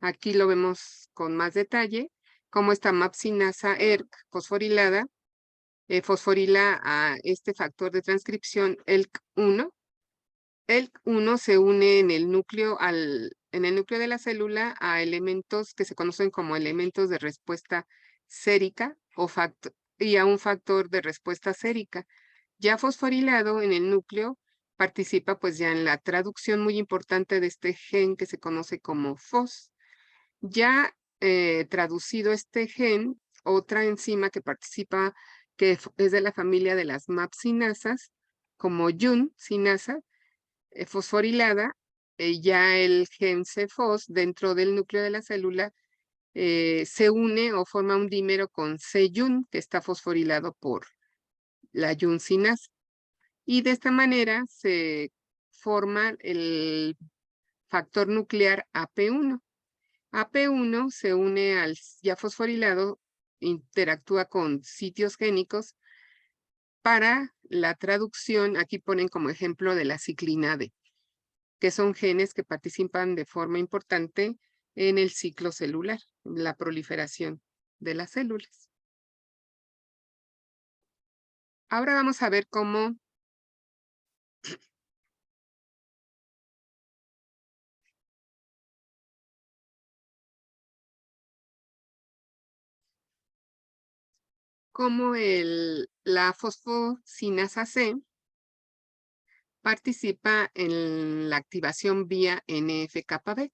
Aquí lo vemos con más detalle, cómo esta MAPsinasa ERK fosforilada fosforila a este factor de transcripción ELK1. ELK1 se une en el núcleo de la célula a elementos que se conocen como elementos de respuesta sérica y a un factor de respuesta sérica. Ya fosforilado en el núcleo, participa pues ya en la traducción muy importante de este gen que se conoce como FOS. Ya traducido este gen, otra enzima que participa, que es de la familia de las MAPsinasas, como YUN sinasa, fosforilada, ya el gen CFOS dentro del núcleo de la célula se une o forma un dímero con C-YUN, que está fosforilado por la YUN sinasa. Y de esta manera se forma el factor nuclear AP1. AP1 se une al ya fosforilado, interactúa con sitios génicos para la traducción. Aquí ponen como ejemplo de la ciclina D, que son genes que participan de forma importante en el ciclo celular, la proliferación de las células. Ahora vamos a ver cómo la fosfosinasa C participa en la activación vía NF-κB.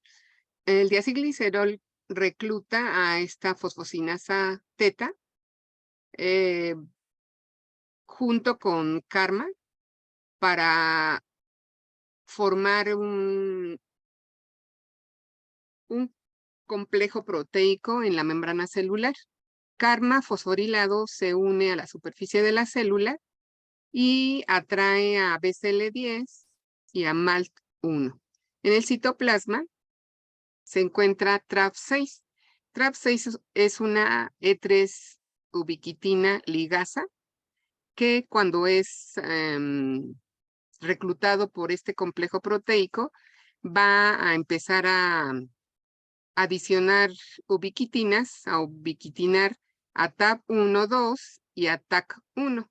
El diacilglicerol recluta a esta fosfosinasa teta junto con karma para formar un complejo proteico en la membrana celular. Karma fosforilado se une a la superficie de la célula y atrae a BCL10 y a MALT1. En el citoplasma se encuentra TRAP6. TRAP6 es una E3 ubiquitina ligasa que cuando es reclutado por este complejo proteico, va a empezar a adicionar ubiquitinas, a ubiquitinar a TAP1, 2 y a TAC1.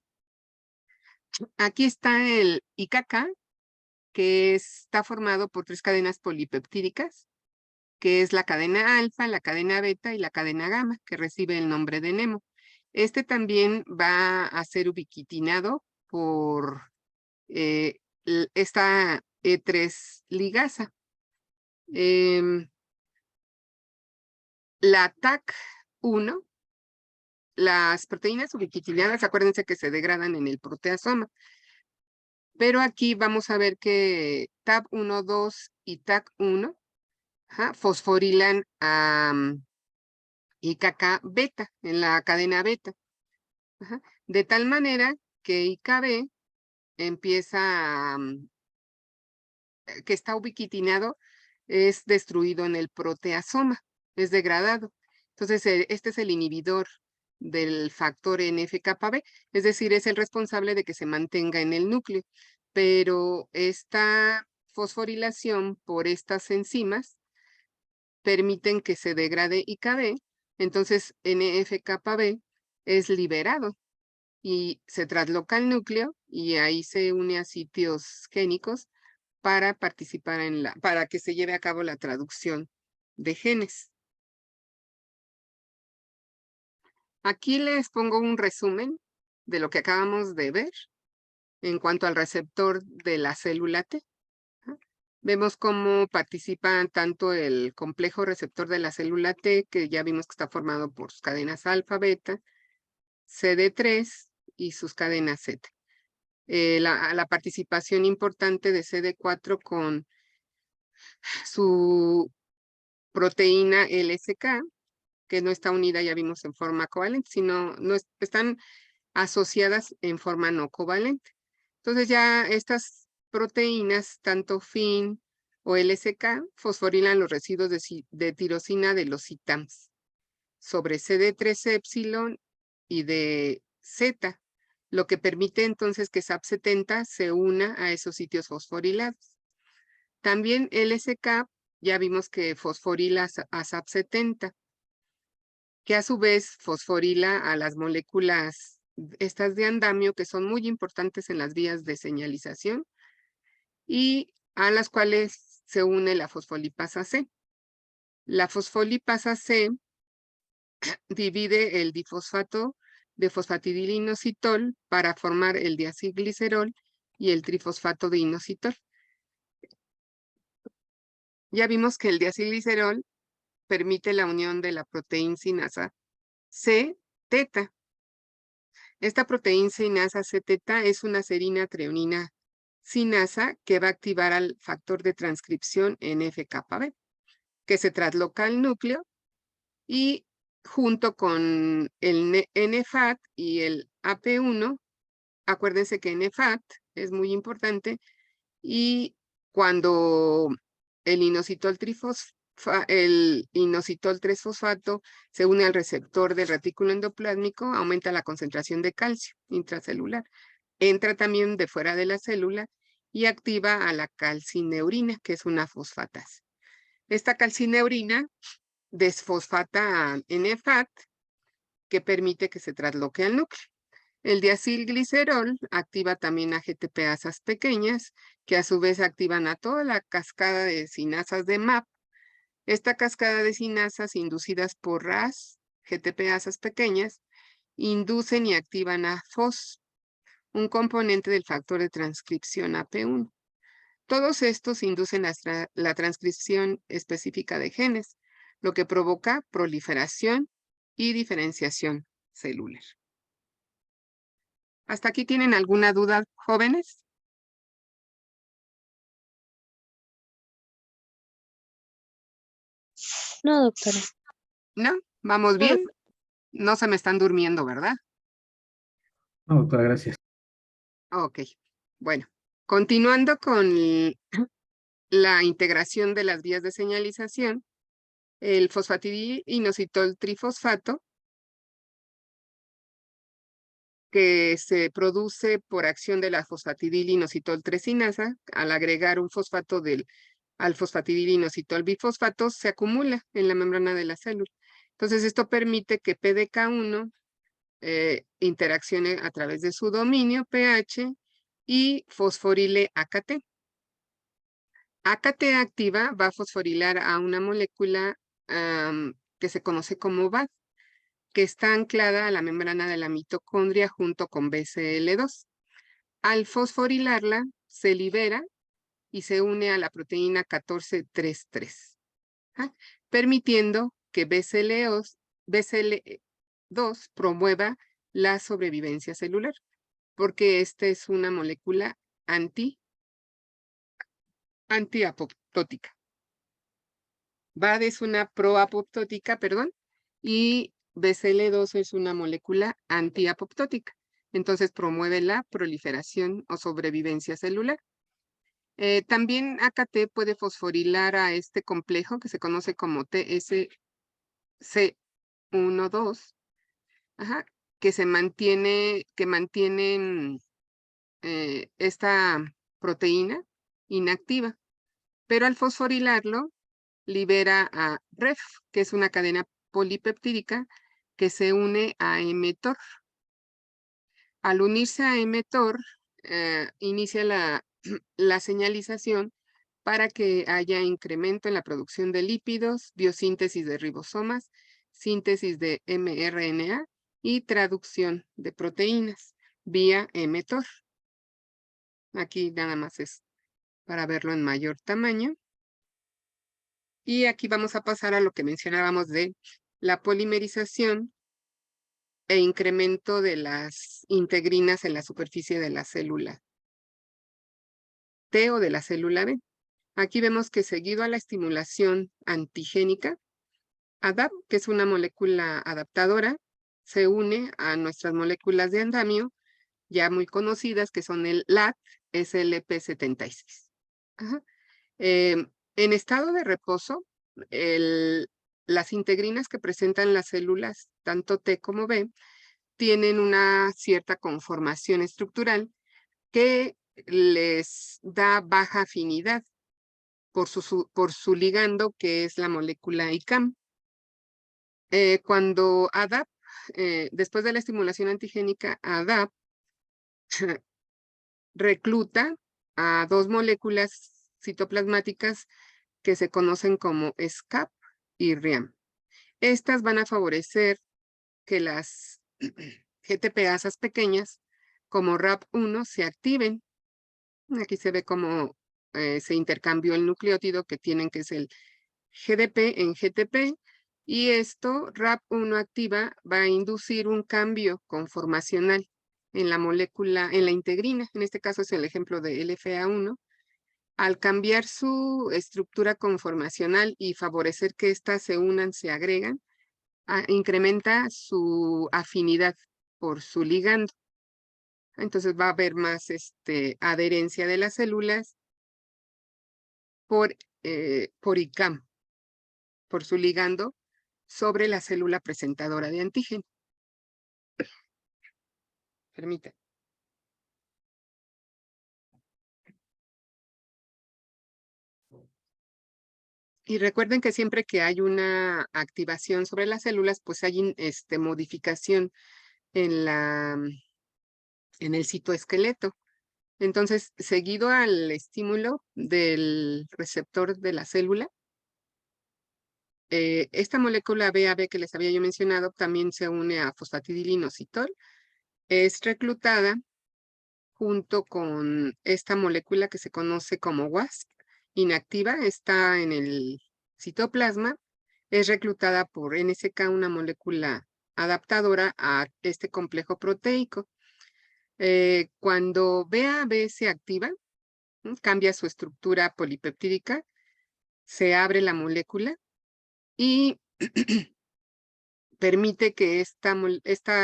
Aquí está el IKK, que está formado por 3 cadenas polipeptídicas, que es la cadena alfa, la cadena beta y la cadena gamma, que recibe el nombre de Nemo. Este también va a ser ubiquitinado por esta E3 ligasa. La TAC1, las proteínas ubiquitinadas, acuérdense que se degradan en el proteasoma. Pero aquí vamos a ver que TAP1, 2 y TAC1 fosforilan a IKK beta, en la cadena beta. De tal manera que IKB empieza, que está ubiquitinado, es destruido en el proteasoma, es degradado. Entonces, este es el inhibidor del factor NF-κB, es decir, es el responsable de que se mantenga en el núcleo. Pero esta fosforilación por estas enzimas permiten que se degrade IKB, entonces NF-κB es liberado y se trasloca al núcleo y ahí se une a sitios génicos para participar para que se lleve a cabo la traducción de genes. Aquí les pongo un resumen de lo que acabamos de ver en cuanto al receptor de la célula T. Vemos cómo participa tanto el complejo receptor de la célula T, que ya vimos que está formado por sus cadenas alfa, beta, CD3 y sus cadenas Z. La participación importante de CD4 con su proteína LSK, que no está unida, ya vimos, en forma covalente, sino están asociadas en forma no covalente. Entonces ya estas proteínas, tanto FIN o LSK, fosforilan los residuos de tirosina de los CITAMs sobre CD3 epsilon y de Z, lo que permite entonces que SAP70 se una a esos sitios fosforilados. También LSK, ya vimos que fosforila a SAP70, que a su vez fosforila a las moléculas estas de andamio, que son muy importantes en las vías de señalización, y a las cuales se une la fosfolipasa C. La fosfolipasa C divide el difosfato de fosfatidilinositol para formar el diacilglicerol y el trifosfato de inositol. Ya vimos que el diacilglicerol permite la unión de la proteína sinasa C-teta. Esta proteína sinasa C-teta es una serina treonina sinasa que va a activar al factor de transcripción NF-κB, que se trasloca al núcleo y junto con el NFAT y el AP1, acuérdense que NFAT es muy importante, y cuando el inositol 3-fosfato se une al receptor del retículo endoplásmico, aumenta la concentración de calcio intracelular. Entra también de fuera de la célula y activa a la calcineurina, que es una fosfatasa. Esta calcineurina desfosfata a NFAT, que permite que se trasloque al núcleo. El diacilglicerol activa también a GTPasas pequeñas, que a su vez activan a toda la cascada de sinasas de MAP. Esta cascada de sinasas inducidas por RAS, GTPasas pequeñas, inducen y activan a FOS, un componente del factor de transcripción AP1. Todos estos inducen la transcripción específica de genes, lo que provoca proliferación y diferenciación celular. ¿Hasta aquí tienen alguna duda, jóvenes? No, doctora. ¿No? ¿Vamos bien? No se me están durmiendo, ¿verdad? No, doctora, gracias. Ok, bueno. Continuando con la integración de las vías de señalización, el fosfatidilinositol trifosfato que se produce por acción de la fosfatidilinositol tresinasa. Al agregar un fosfato al fosfatidilinositol bifosfato, se acumula en la membrana de la célula. Entonces, esto permite que PDK1 interaccione a través de su dominio pH y fosforile AKT. AKT activa va a fosforilar a una molécula que se conoce como VAD, que está anclada a la membrana de la mitocondria junto con BCL2. Al fosforilarla, se libera y se une a la proteína 14-3-3, permitiendo que BCL2 promueva la sobrevivencia celular, porque esta es una molécula antiapoptótica. VAD es una proapoptótica, perdón, y BCL2 es una molécula antiapoptótica. Entonces promueve la proliferación o sobrevivencia celular. También AKT puede fosforilar a este complejo que se conoce como TSC12, que mantiene esta proteína inactiva. Pero al fosforilarlo, libera a REF, que es una cadena polipeptídica que se une a mTOR. Al unirse a mTOR, inicia la señalización para que haya incremento en la producción de lípidos, biosíntesis de ribosomas, síntesis de mRNA y traducción de proteínas vía mTOR. Aquí nada más es para verlo en mayor tamaño. Y aquí vamos a pasar a lo que mencionábamos de la polimerización e incremento de las integrinas en la superficie de la célula T o de la célula B. Aquí vemos que seguido a la estimulación antigénica, ADAP, que es una molécula adaptadora, se une a nuestras moléculas de andamio, ya muy conocidas, que son el LAT SLP76. En estado de reposo, las integrinas que presentan las células, tanto T como B, tienen una cierta conformación estructural que les da baja afinidad por su ligando, que es la molécula ICAM. Cuando ADAP, después de la estimulación antigénica, ADAP recluta a dos moléculas citoplasmáticas que se conocen como SCAP y RIAM. Estas van a favorecer que las GTPasas pequeñas como RAP1 se activen. Aquí se ve cómo se intercambió el nucleótido que tienen, que es el GDP en GTP, y esto RAP1 activa va a inducir un cambio conformacional en la molécula, en la integrina. En este caso es el ejemplo de LFA1. Al cambiar su estructura conformacional y favorecer que éstas se unan, se agregan, incrementa su afinidad por su ligando. Entonces va a haber más adherencia de las células por ICAM, por su ligando sobre la célula presentadora de antígeno. Permítame. Y recuerden que siempre que hay una activación sobre las células, pues hay modificación en el citoesqueleto. Entonces, seguido al estímulo del receptor de la célula, esta molécula BAB que les había yo mencionado también se une a fosfatidilinositol. Es reclutada junto con esta molécula que se conoce como WASP, inactiva, está en el citoplasma, es reclutada por NSK, una molécula adaptadora a este complejo proteico. Cuando BAB se activa, cambia su estructura polipeptídica, se abre la molécula y permite que esta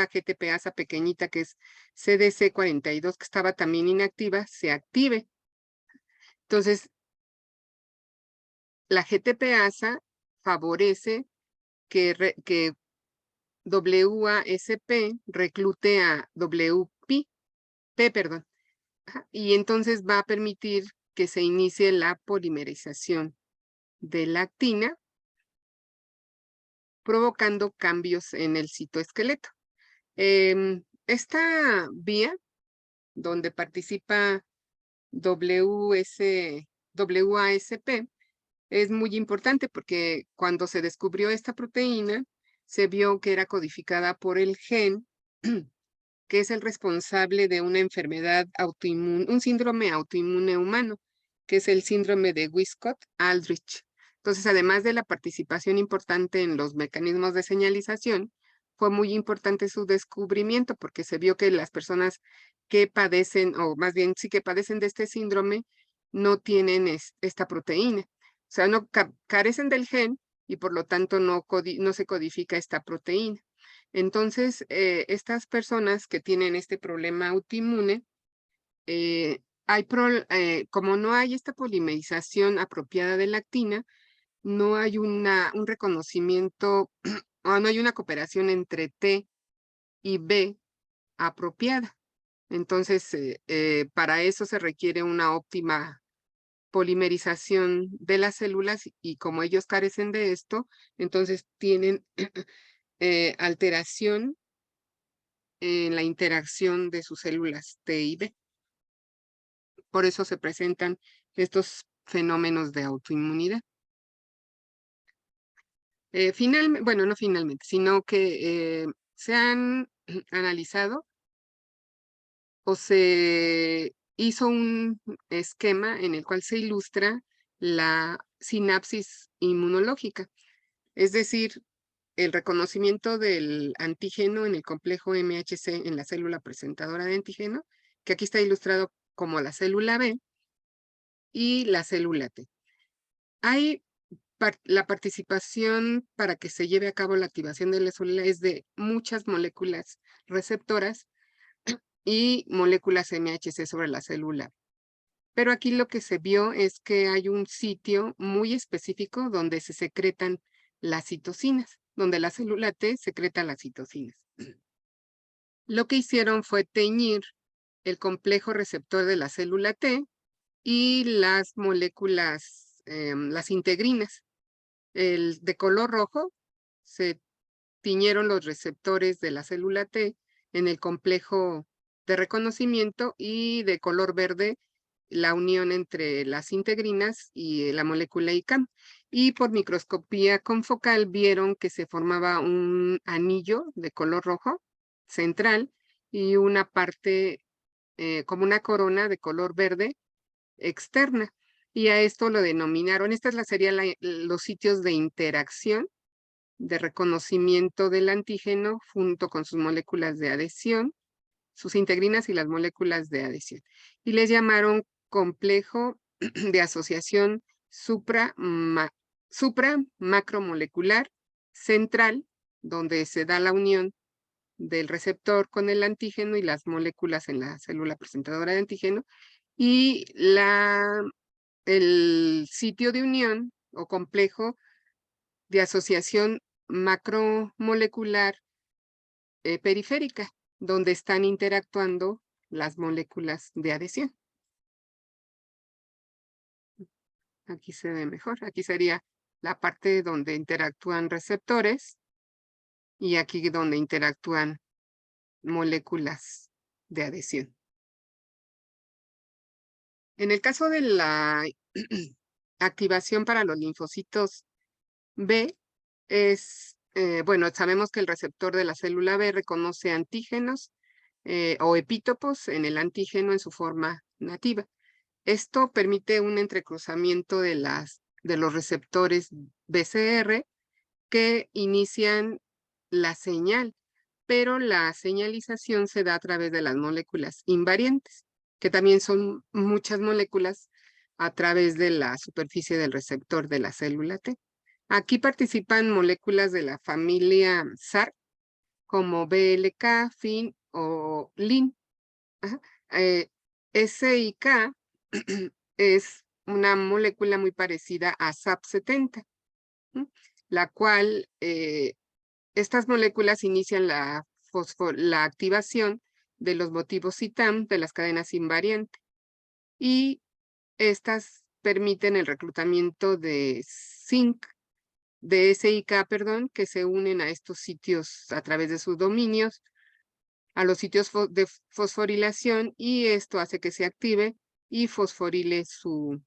GTPasa pequeñita, que es CDC42, que estaba también inactiva, se active. Entonces, la GTPasa favorece que WASP reclute a WP, perdón. Y entonces va a permitir que se inicie la polimerización de la actina, provocando cambios en el citoesqueleto. Esta vía, donde participa WASP, es muy importante porque cuando se descubrió esta proteína, se vio que era codificada por el gen que es el responsable de una enfermedad autoinmune, un síndrome autoinmune humano, que es el síndrome de Wiskott-Aldrich. Entonces, además de la participación importante en los mecanismos de señalización, fue muy importante su descubrimiento porque se vio que las personas que padecen, o más bien sí que padecen de este síndrome, no tienen esta proteína. O sea, no carecen del gen y por lo tanto no se codifica esta proteína. Entonces, estas personas que tienen este problema autoinmune, como no hay esta polimerización apropiada de la actina, no hay un reconocimiento o no hay una cooperación entre T y B apropiada. Entonces, para eso se requiere una óptima polimerización de las células y como ellos carecen de esto, entonces tienen alteración en la interacción de sus células T y B. Por eso se presentan estos fenómenos de autoinmunidad. Bueno, no finalmente, sino que se han analizado o se hizo un esquema en el cual se ilustra la sinapsis inmunológica, es decir, el reconocimiento del antígeno en el complejo MHC en la célula presentadora de antígeno, que aquí está ilustrado como la célula B y la célula T. Hay la participación para que se lleve a cabo la activación de la célula es de muchas moléculas receptoras y moléculas MHC sobre la célula. Pero aquí lo que se vio es que hay un sitio muy específico donde se secretan las citocinas, donde la célula T secreta las citocinas. Lo que hicieron fue teñir el complejo receptor de la célula T y las moléculas, las integrinas. De color rojo se tiñeron los receptores de la célula T en el complejo de reconocimiento y de color verde la unión entre las integrinas y la molécula ICAM. Y por microscopía confocal vieron que se formaba un anillo de color rojo central y una parte como una corona de color verde externa. Y a esto lo denominaron, serían los sitios de interacción de reconocimiento del antígeno junto con sus moléculas de adhesión, sus integrinas y las moléculas de adhesión. Y les llamaron complejo de asociación supramacromolecular central, donde se da la unión del receptor con el antígeno y las moléculas en la célula presentadora de antígeno, y el sitio de unión o complejo de asociación macromolecular periférica, donde están interactuando las moléculas de adhesión. Aquí se ve mejor. Aquí sería la parte donde interactúan receptores y aquí donde interactúan moléculas de adhesión. En el caso de la activación para los linfocitos B, bueno, sabemos que el receptor de la célula B reconoce antígenos o epítopos en el antígeno en su forma nativa. Esto permite un entrecruzamiento de los receptores BCR que inician la señal, pero la señalización se da a través de las moléculas invariantes, que también son muchas moléculas a través de la superficie del receptor de la célula T. Aquí participan moléculas de la familia SAR, como BLK, FIN o LIN. SIK es una molécula muy parecida a SAP70, la cual Estas moléculas inician la activación de los motivos CITAM de las cadenas invariantes y estas permiten el reclutamiento de SIK, perdón, que se unen a estos sitios a través de sus dominios, a los sitios de fosforilación, y esto hace que se active y fosforile su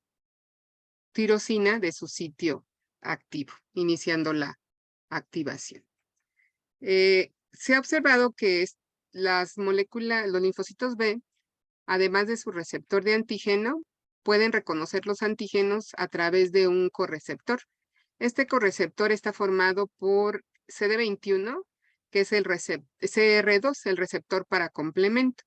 tirosina de su sitio activo, iniciando la activación. Se ha observado que las moléculas, los linfocitos B, además de su receptor de antígeno, pueden reconocer los antígenos a través de un correceptor. Este correceptor está formado por CD21, que es el CR2, el receptor para complemento,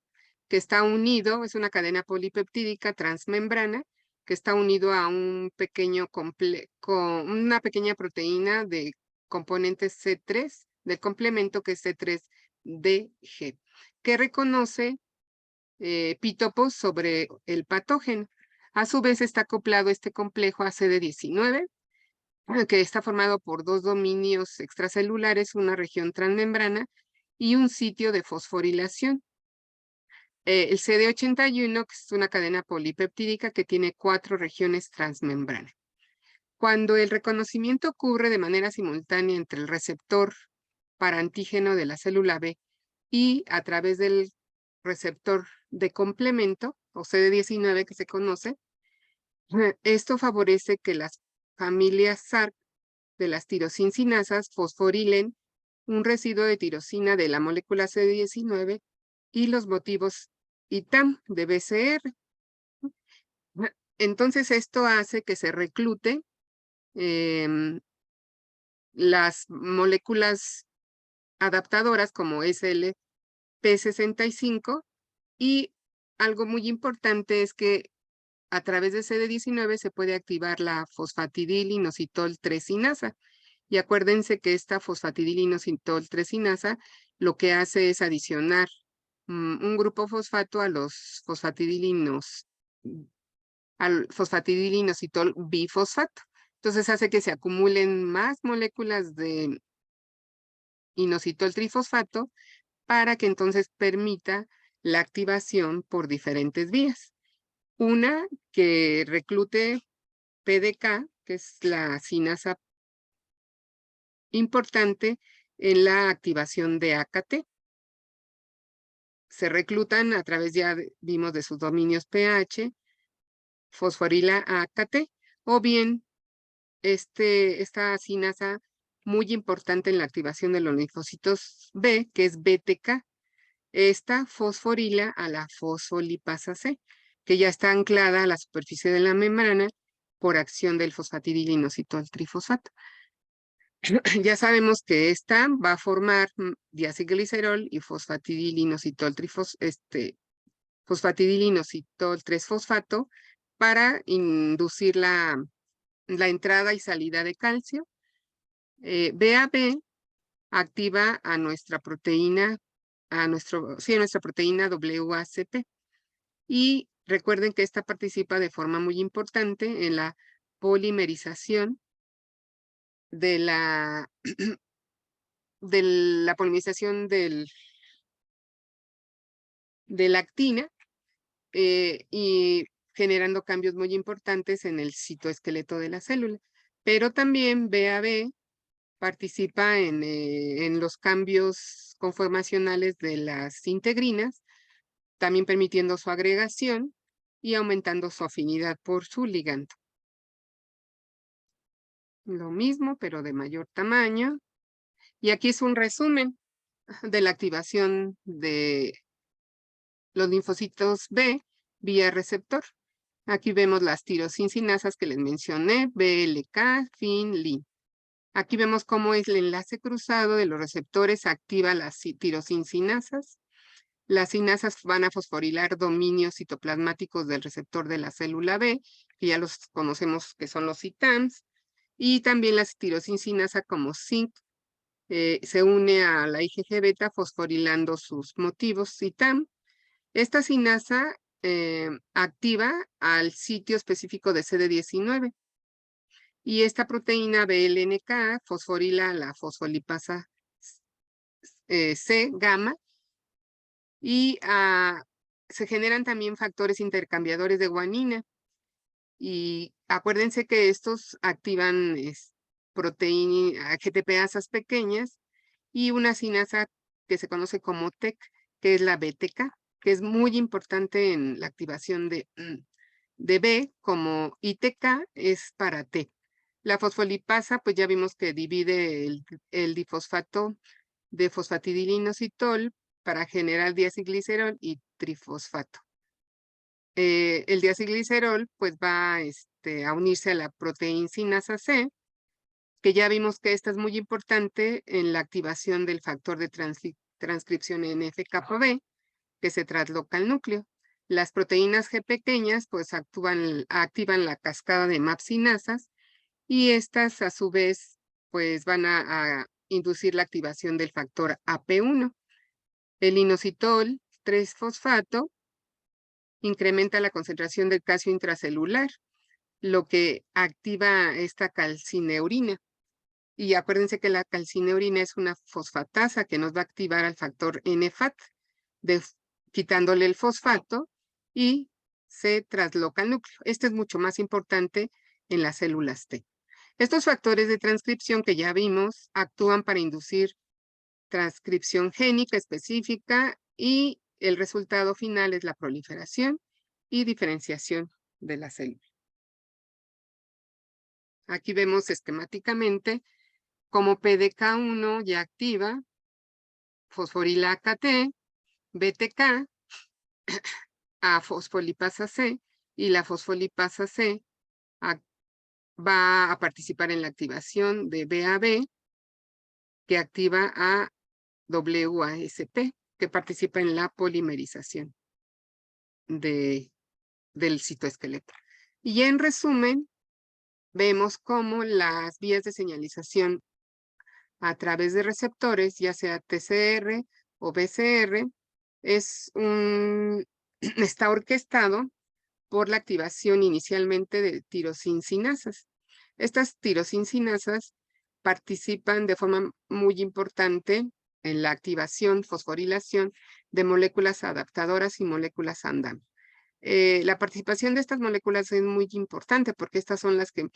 que está unido, es una cadena polipeptídica transmembrana, que está unido a un pequeño una pequeña proteína de componente C3 del complemento, que es C3DG, que reconoce epítopos sobre el patógeno. A su vez está acoplado este complejo a CD19, que está formado por dos dominios extracelulares, una región transmembrana y un sitio de fosforilación. El CD81, que es una cadena polipeptídica que tiene 4 regiones transmembrana. Cuando el reconocimiento ocurre de manera simultánea entre el receptor para antígeno de la célula B y a través del receptor de complemento, o CD19 que se conoce, esto favorece que las familias SARC de las tirosinsinasas fosforilen un residuo de tirosina de la molécula CD19 y los motivos ITAM de BCR. Entonces esto hace que se reclute las moléculas adaptadoras como SLP65, y algo muy importante es que a través de CD19 se puede activar la fosfatidilinositol 3-sinasa. Y acuérdense que esta fosfatidilinositol 3-sinasa lo que hace es adicionar un grupo fosfato a los al fosfatidilinositol bifosfato. Entonces hace que se acumulen más moléculas de inositol trifosfato para que entonces permita la activación por diferentes vías. Una, que reclute PDK, que es la sinasa importante en la activación de AKT. Se reclutan a través, ya vimos, de sus dominios pH, fosforila AKT, o bien esta sinasa muy importante en la activación de los linfocitos B, que es BTK. Esta fosforila a la fosfolipasa C, que ya está anclada a la superficie de la membrana por acción del fosfatidilinositol trifosfato. Ya sabemos que esta va a formar diacilglicerol y fosfatidilinositol fosfatidilinositol 3-fosfato para inducir la entrada y salida de calcio. BAB activa a nuestra proteína, a nuestra proteína WACP. Y recuerden que esta participa de forma muy importante en la polimerización de la polimerización de la actina, y generando cambios muy importantes en el citoesqueleto de la célula. Pero también BAB participa en los cambios conformacionales de las integrinas, también permitiendo su agregación y aumentando su afinidad por su ligando. Lo mismo, pero de mayor tamaño. Y aquí es un resumen de la activación de los linfocitos B vía receptor. Aquí vemos las tirosinsinasas que les mencioné, BLK, FIN, LIN. Aquí vemos cómo es el enlace cruzado de los receptores activa las tirosinsinasas. Las sinasas van a fosforilar dominios citoplasmáticos del receptor de la célula B, que ya los conocemos que son los CITAMs, y también la tirosinsinasa como zinc se une a la IgG beta fosforilando sus motivos CITAM. Esta sinasa activa al sitio específico de CD19 y esta proteína BLNK fosforila la fosfolipasa C, gamma, y se generan también factores intercambiadores de guanina. Y acuérdense que estos activan proteínas, GTPasas pequeñas y una sinasa que se conoce como TEC, que es la BTK, que es muy importante en la activación de B, como ITK es para T. La fosfolipasa, pues ya vimos que divide el difosfato de fosfatidilinositol para generar diacilglicerol y trifosfato. El diacilglicerol pues va a unirse a la proteína sinasa C, que ya vimos que esta es muy importante en la activación del factor de transcripción NF-κB, que se trasloca al núcleo. Las proteínas G pequeñas pues activan la cascada de MAP sinasas y estas a su vez pues van a inducir la activación del factor AP1. El inositol 3-fosfato incrementa la concentración del calcio intracelular, lo que activa esta calcineurina. Y acuérdense que la calcineurina es una fosfatasa que nos va a activar al factor NFAT, quitándole el fosfato y se trasloca al núcleo. Este es mucho más importante en las células T. Estos factores de transcripción que ya vimos actúan para inducir transcripción génica específica y el resultado final es la proliferación y diferenciación de la célula. Aquí vemos esquemáticamente cómo PDK1 ya activa fosforila AKT, BTK, a fosfolipasa C, y la fosfolipasa C va a participar en la activación de BAB, que activa a WASP, que participa en la polimerización del citoesqueleto. Y en resumen, vemos cómo las vías de señalización a través de receptores, ya sea TCR o BCR, está orquestado por la activación inicialmente de tirosinsinasas. Estas tirosinsinasas participan de forma muy importante en la activación, fosforilación de moléculas adaptadoras y moléculas andam. La participación de estas moléculas es muy importante porque estas son las que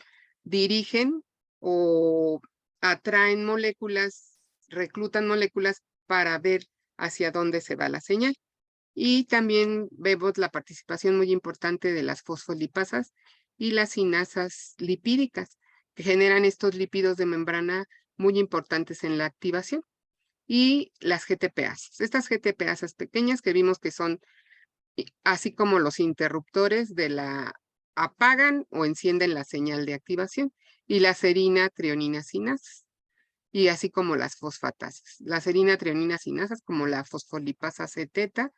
dirigen o atraen moléculas, reclutan moléculas para ver hacia dónde se va la señal. Y también vemos la participación muy importante de las fosfolipasas y las sinasas lipídicas, que generan estos lípidos de membrana muy importantes en la activación. Y las GTPasas. Estas GTPasas pequeñas que vimos que son así como los interruptores apagan o encienden la señal de activación, y la serina trionina sinasas, y así como las fosfatasas. La serina trionina sinasas como la fosfolipasa C-teta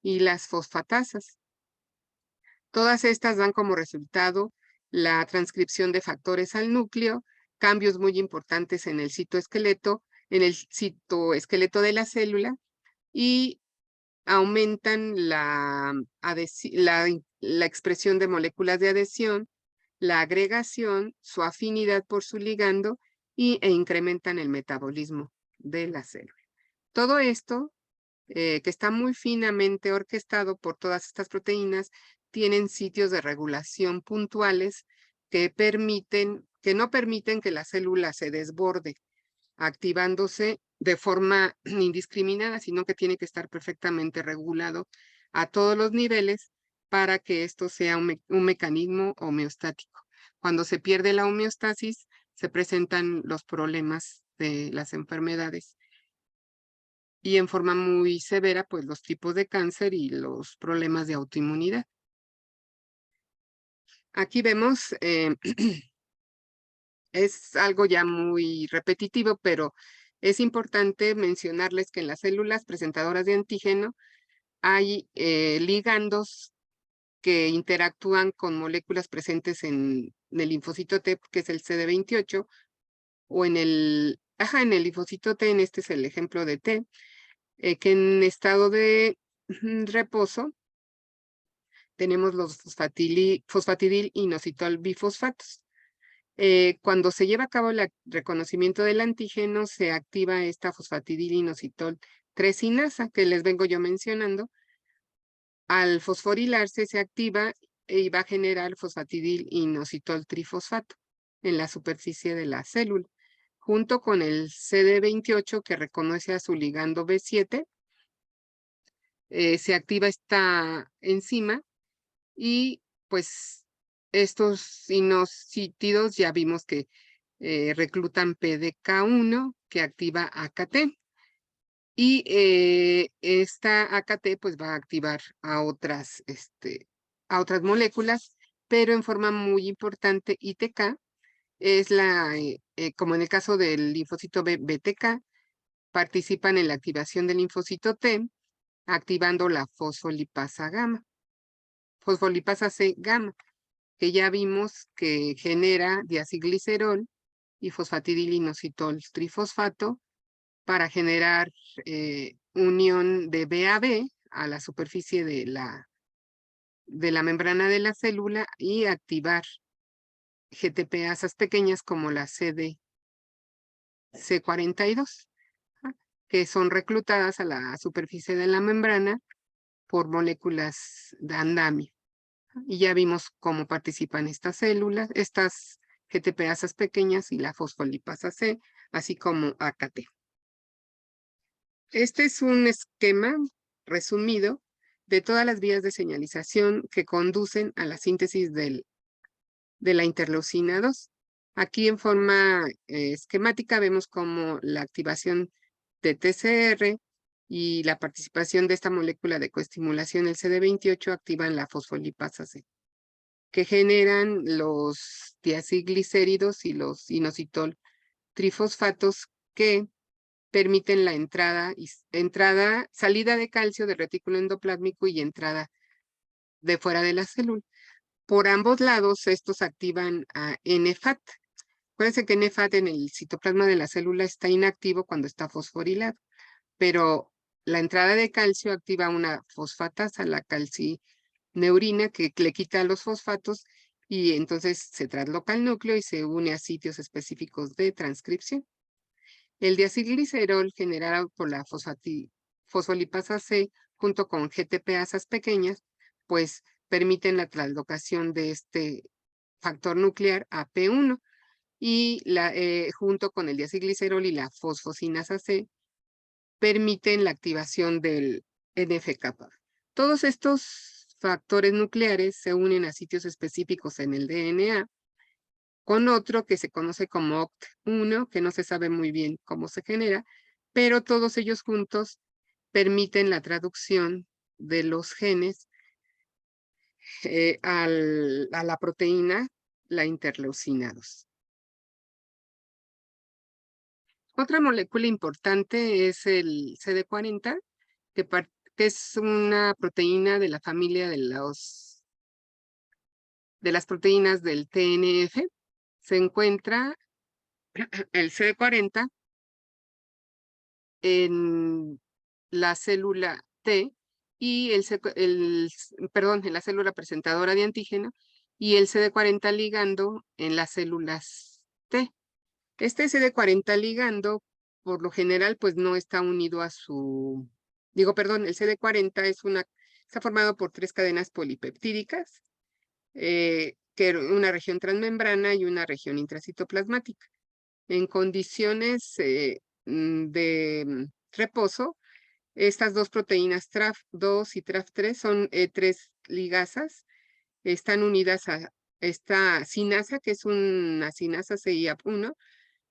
y las fosfatasas. Todas estas dan como resultado la transcripción de factores al núcleo, cambios muy importantes en el citoesqueleto de la célula, y aumentan la expresión de moléculas de adhesión, la agregación, su afinidad por su ligando e incrementan el metabolismo de la célula. Todo esto, que está muy finamente orquestado por todas estas proteínas, tienen sitios de regulación puntuales que no permiten que la célula se desborde, activándose de forma indiscriminada, sino que tiene que estar perfectamente regulado a todos los niveles para que esto sea un mecanismo homeostático. Cuando se pierde la homeostasis, se presentan los problemas de las enfermedades y en forma muy severa, pues los tipos de cáncer y los problemas de autoinmunidad. Aquí vemos, es algo ya muy repetitivo, pero es importante mencionarles que en las células presentadoras de antígeno hay ligandos que interactúan con moléculas presentes en el linfocito T, que es el CD28, o en el linfocito T, este es el ejemplo de T, que en estado de reposo tenemos los fosfatidil inositol bifosfatos. Cuando se lleva a cabo el reconocimiento del antígeno, se activa esta fosfatidilinositol 3-cinasa que les vengo yo mencionando. Al fosforilarse se activa y va a generar fosfatidilinositol trifosfato en la superficie de la célula, junto con el CD28 que reconoce a su ligando B7. Se activa esta enzima y pues estos inosítidos ya vimos que reclutan PDK1 que activa AKT. Y esta AKT pues va a activar a otras moléculas, pero en forma muy importante ITK es como en el caso del linfocito B, BTK, participan en la activación del linfocito T, activando la fosfolipasa gamma, fosfolipasa C gamma, que ya vimos que genera diacilglicerol y fosfatidilinositol trifosfato para generar unión de B a B a la superficie de la membrana de la célula y activar GTPasas pequeñas como la C42, que son reclutadas a la superficie de la membrana por moléculas de andamio. Y ya vimos cómo participan estas células, estas GTPasas pequeñas y la fosfolipasa C, así como AKT. Este es un esquema resumido de todas las vías de señalización que conducen a la síntesis de la interleucina 2. Aquí en forma esquemática vemos como la activación de TCR y la participación de esta molécula de coestimulación, el CD28, activan la fosfolipasa C, que generan los diacilglicéridos y los inositol trifosfatos que permiten la salida de calcio del retículo endoplásmico y entrada de fuera de la célula. Por ambos lados, estos activan a NFAT. Acuérdense que NFAT en el citoplasma de la célula está inactivo cuando está fosforilado, pero la entrada de calcio activa una fosfatasa, la calcineurina, que le quita los fosfatos y entonces se trasloca al núcleo y se une a sitios específicos de transcripción. El diacilglicerol generado por la fosfolipasa C junto con GTPasas pequeñas, pues permiten la translocación de este factor nuclear a P1 y junto con el diacilglicerol y la fosfocinasa C permiten la activación del NF-kappa. Todos estos factores nucleares se unen a sitios específicos en el DNA con otro que se conoce como OCT1, que no se sabe muy bien cómo se genera, pero todos ellos juntos permiten la traducción de los genes a la proteína, la interleucina 2. Otra molécula importante es el CD40, que es una proteína de la familia de las proteínas del TNF. Se encuentra el CD40 en la célula T y en la célula presentadora de antígeno y el CD40 ligando en las células T. Este CD40 ligando, por lo general, pues no está unido a el CD40 está formado por 3 cadenas polipeptídicas, que una región transmembrana y una región intracitoplasmática. En condiciones de reposo, estas dos proteínas TRAF2 y TRAF3 son E3 ligasas, están unidas a esta sinasa, que es una sinasa CIAP1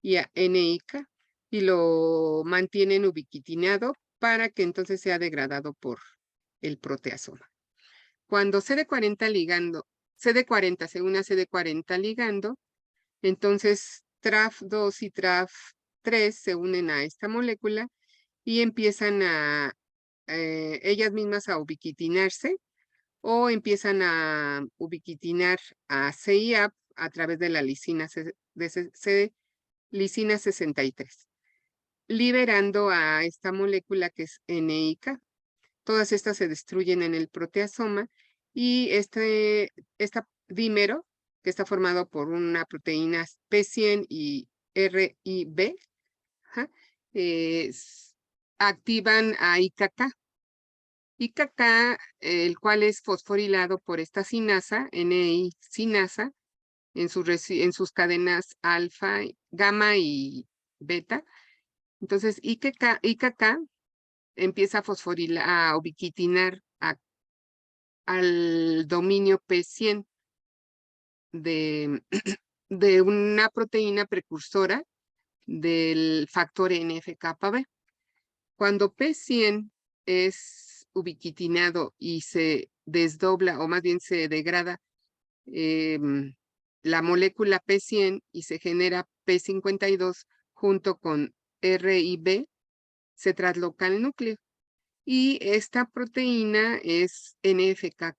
y a NIK, y lo mantienen ubiquitinado para que entonces sea degradado por el proteasoma. Cuando CD40 se une a CD40 ligando, entonces TRAF2 y TRAF3 se unen a esta molécula y empiezan ellas mismas a ubiquitinarse o empiezan a ubiquitinar a CIAP a través de la lisina lisina 63, liberando a esta molécula que es NIK. Todas estas se destruyen en el proteasoma y este dímero, que está formado por una proteína P100 y RIB, activan a IKK. IKK, el cual es fosforilado por esta sinasa, NI sinasa, en sus cadenas alfa, gamma y beta. Entonces, IKK empieza a fosforilar, a ubiquitinar al dominio P100 de, de una proteína precursora del factor NF-κB. Cuando P100 es ubiquitinado y se desdobla, o más bien se degrada la molécula P100 y se genera P52 junto con RIB, se trasloca al núcleo. Y esta proteína es NF-κB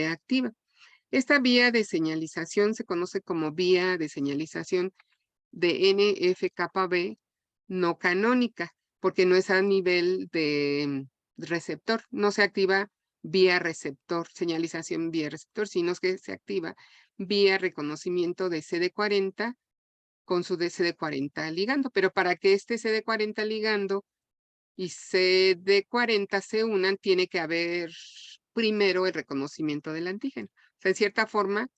activa. Esta vía de señalización se conoce como vía de señalización de NF-κB no canónica, porque no es a nivel de receptor, no se activa vía receptor, señalización vía receptor, sino que se activa vía reconocimiento de CD40 con su CD40 ligando. Pero para que este CD40 ligando y CD40 se unan, tiene que haber primero el reconocimiento del antígeno. O sea, en cierta forma,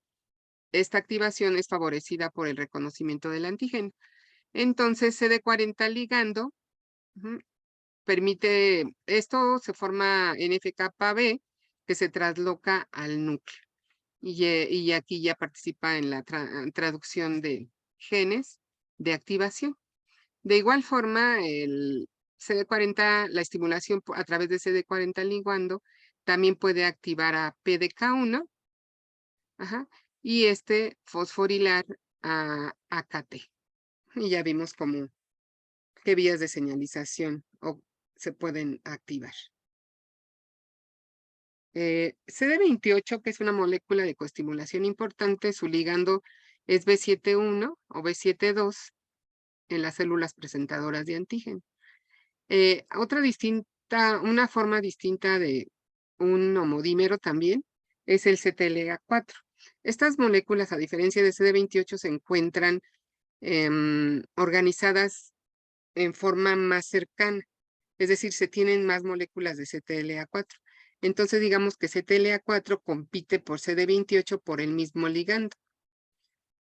esta activación es favorecida por el reconocimiento del antígeno. Entonces, CD40 ligando permite, esto se forma NF-κB que se trasloca al núcleo. Y aquí ya participa en la traducción de genes de activación. De igual forma, el CD40, la estimulación a través de CD40 ligando, también puede activar a PDK1 y fosforilar a AKT. Y ya vimos qué vías de señalización se pueden activar. CD28, que es una molécula de coestimulación importante, su ligando es B7-1 o B7-2 en las células presentadoras de antígeno. Una forma distinta de un homodímero también es el CTLA4. Estas moléculas, a diferencia de CD28, se encuentran organizadas en forma más cercana, es decir, se tienen más moléculas de CTLA4. Entonces, digamos que CTLA4 compite por CD28 por el mismo ligando.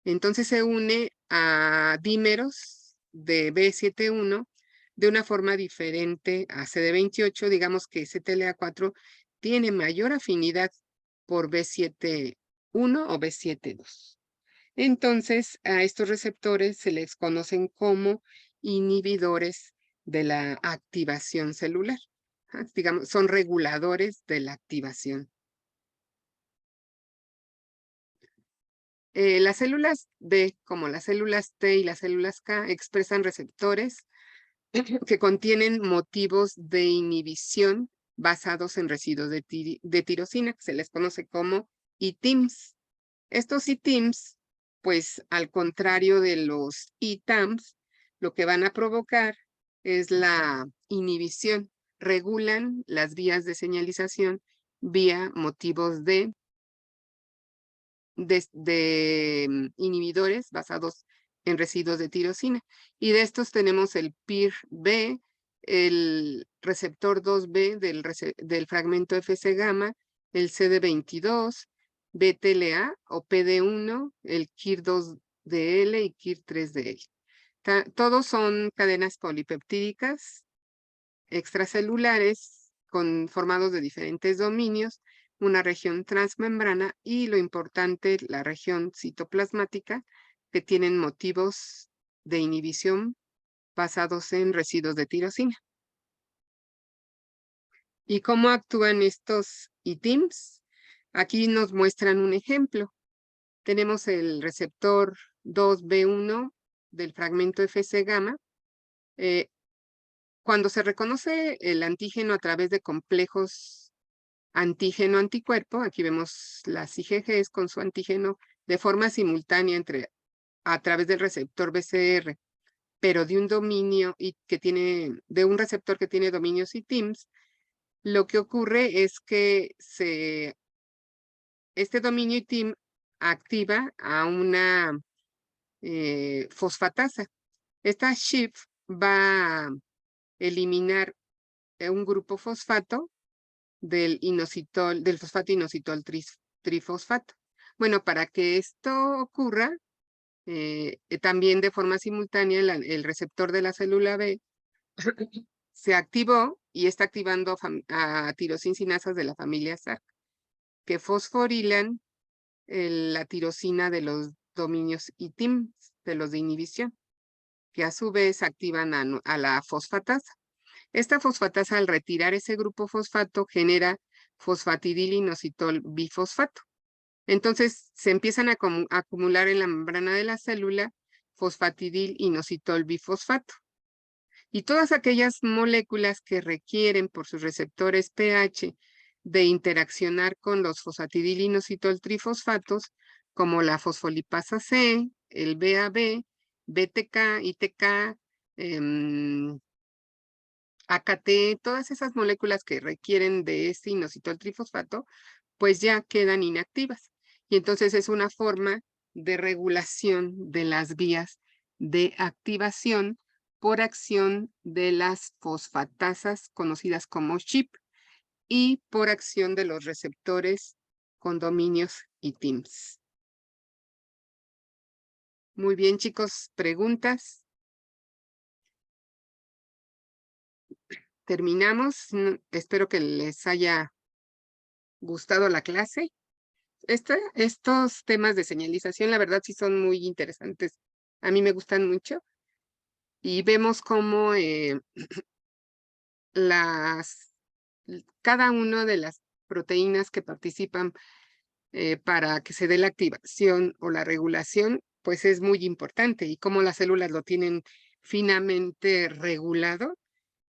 Entonces, se une a dímeros de B7-1 de una forma diferente a CD28. Digamos que CTLA4 tiene mayor afinidad por B7-1 o B7-2. Entonces, a estos receptores se les conocen como inhibidores de la activación celular. Digamos, son reguladores de la activación. Las células B, como las células T y las células K, expresan receptores que contienen motivos de inhibición basados en residuos de tirosina, que se les conoce como ITIMs. Estos ITIMs, pues al contrario de los ITAMs, lo que van a provocar es la inhibición. Regulan las vías de señalización vía motivos de inhibidores basados en residuos de tirosina. Y de estos tenemos el PIR-B, el receptor 2B del fragmento Fc gamma, el CD22, BTLA o PD1, el KIR2DL y KIR3DL. Todos son cadenas polipeptídicas extracelulares formados de diferentes dominios, una región transmembrana y lo importante, la región citoplasmática, que tienen motivos de inhibición basados en residuos de tirosina. ¿Y cómo actúan estos ITIMs? Aquí nos muestran un ejemplo. Tenemos el receptor 2B1 del fragmento Fc gamma. Cuando se reconoce el antígeno a través de complejos antígeno-anticuerpo, aquí vemos las IgGs con su antígeno de forma simultánea a través del receptor BCR, pero de un dominio de un receptor que tiene dominios ITIMs, lo que ocurre es que este dominio ITIM activa a una fosfatasa. Esta SHIF va a eliminar un grupo fosfato del inositol, del fosfato inositol trifosfato. Bueno, para que esto ocurra, también de forma simultánea el receptor de la célula B se activó y está activando a tirosinsinasas de la familia SAC, que fosforilan la tirosina de los dominios ITIM, de los de inhibición, que a su vez activan a la fosfatasa. Esta fosfatasa, al retirar ese grupo fosfato, genera fosfatidilinositol bifosfato. Entonces se empiezan a acumular en la membrana de la célula fosfatidilinositol bifosfato. Y todas aquellas moléculas que requieren por sus receptores pH de interaccionar con los fosfatidilinositol trifosfatos, como la fosfolipasa C, el BAB, BTK, ITK, AKT, todas esas moléculas que requieren de este inositol trifosfato, pues ya quedan inactivas. Y entonces es una forma de regulación de las vías de activación por acción de las fosfatasas conocidas como SHIP y por acción de los receptores con dominios y TIMS. Muy bien, chicos, ¿preguntas? Terminamos. Espero que les haya gustado la clase. Estos temas de señalización, la verdad, sí son muy interesantes. A mí me gustan mucho. Y vemos cómo cada una de las proteínas que participan para que se dé la activación o la regulación, pues es muy importante. Y cómo las células lo tienen finamente regulado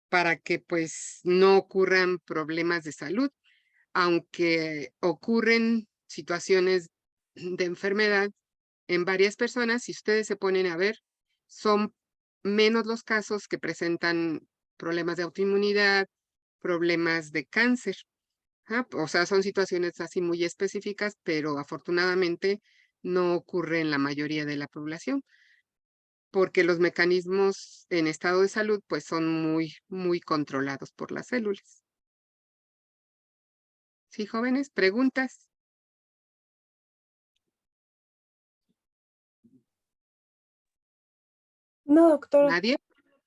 para que pues no ocurran problemas de salud, aunque ocurren situaciones de enfermedad en varias personas. Si ustedes se ponen a ver, son menos los casos que presentan problemas de autoinmunidad, problemas de cáncer. O sea, son situaciones así muy específicas, pero afortunadamente no ocurre en la mayoría de la población, porque los mecanismos en estado de salud pues son muy controlados por las células. ¿Sí, jóvenes? ¿Preguntas? No, doctora. ¿Nadie?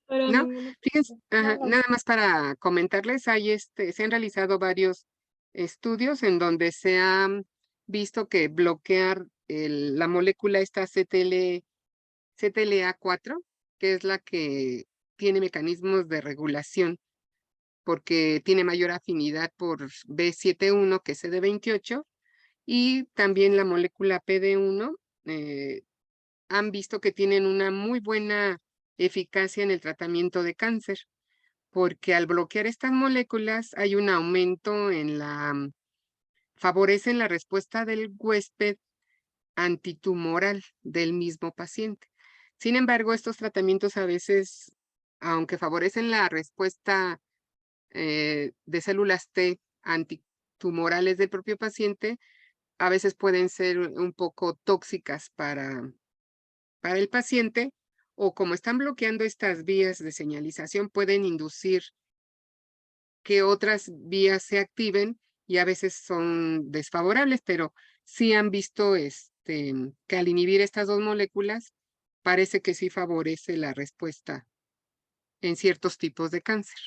Para ¿No? ninguna. Fíjense, No, nada más para comentarles, se han realizado varios estudios en donde se ha visto que bloquear la molécula esta CTLA4, que es la que tiene mecanismos de regulación, porque tiene mayor afinidad por B71 que CD28, y también la molécula PD1, han visto que tienen una muy buena eficacia en el tratamiento de cáncer, porque al bloquear estas moléculas hay un aumento favorecen la respuesta del huésped antitumoral del mismo paciente. Sin embargo, estos tratamientos a veces, aunque favorecen la respuesta de células T antitumorales del propio paciente, a veces pueden ser un poco tóxicas para el paciente, o como están bloqueando estas vías de señalización, pueden inducir que otras vías se activen y a veces son desfavorables, pero sí han visto que al inhibir estas dos moléculas, parece que sí favorece la respuesta en ciertos tipos de cáncer.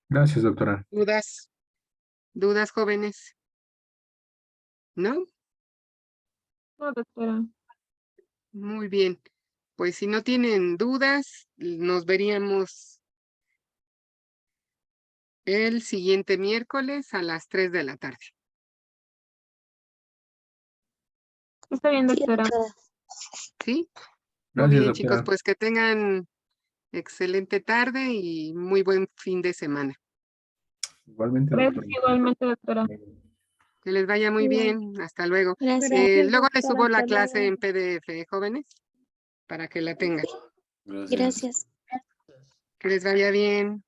Gracias, doctora. ¿Dudas, jóvenes? ¿No? no, doctora. Muy bien. Pues si no tienen dudas, nos veríamos el siguiente miércoles a las 3 de la tarde. Está bien, Sí, doctora. doctora. ¿Sí? Muy Gracias, bien, chicos, doctora. pues que tengan excelente tarde y muy buen fin de semana. Igualmente, Gracias, doctora. igualmente, doctora. Que les vaya muy bien. Hasta luego. Gracias. Luego les subo la Hasta clase luego. en PDF, jóvenes, para que la tengan. Gracias. Que les vaya bien.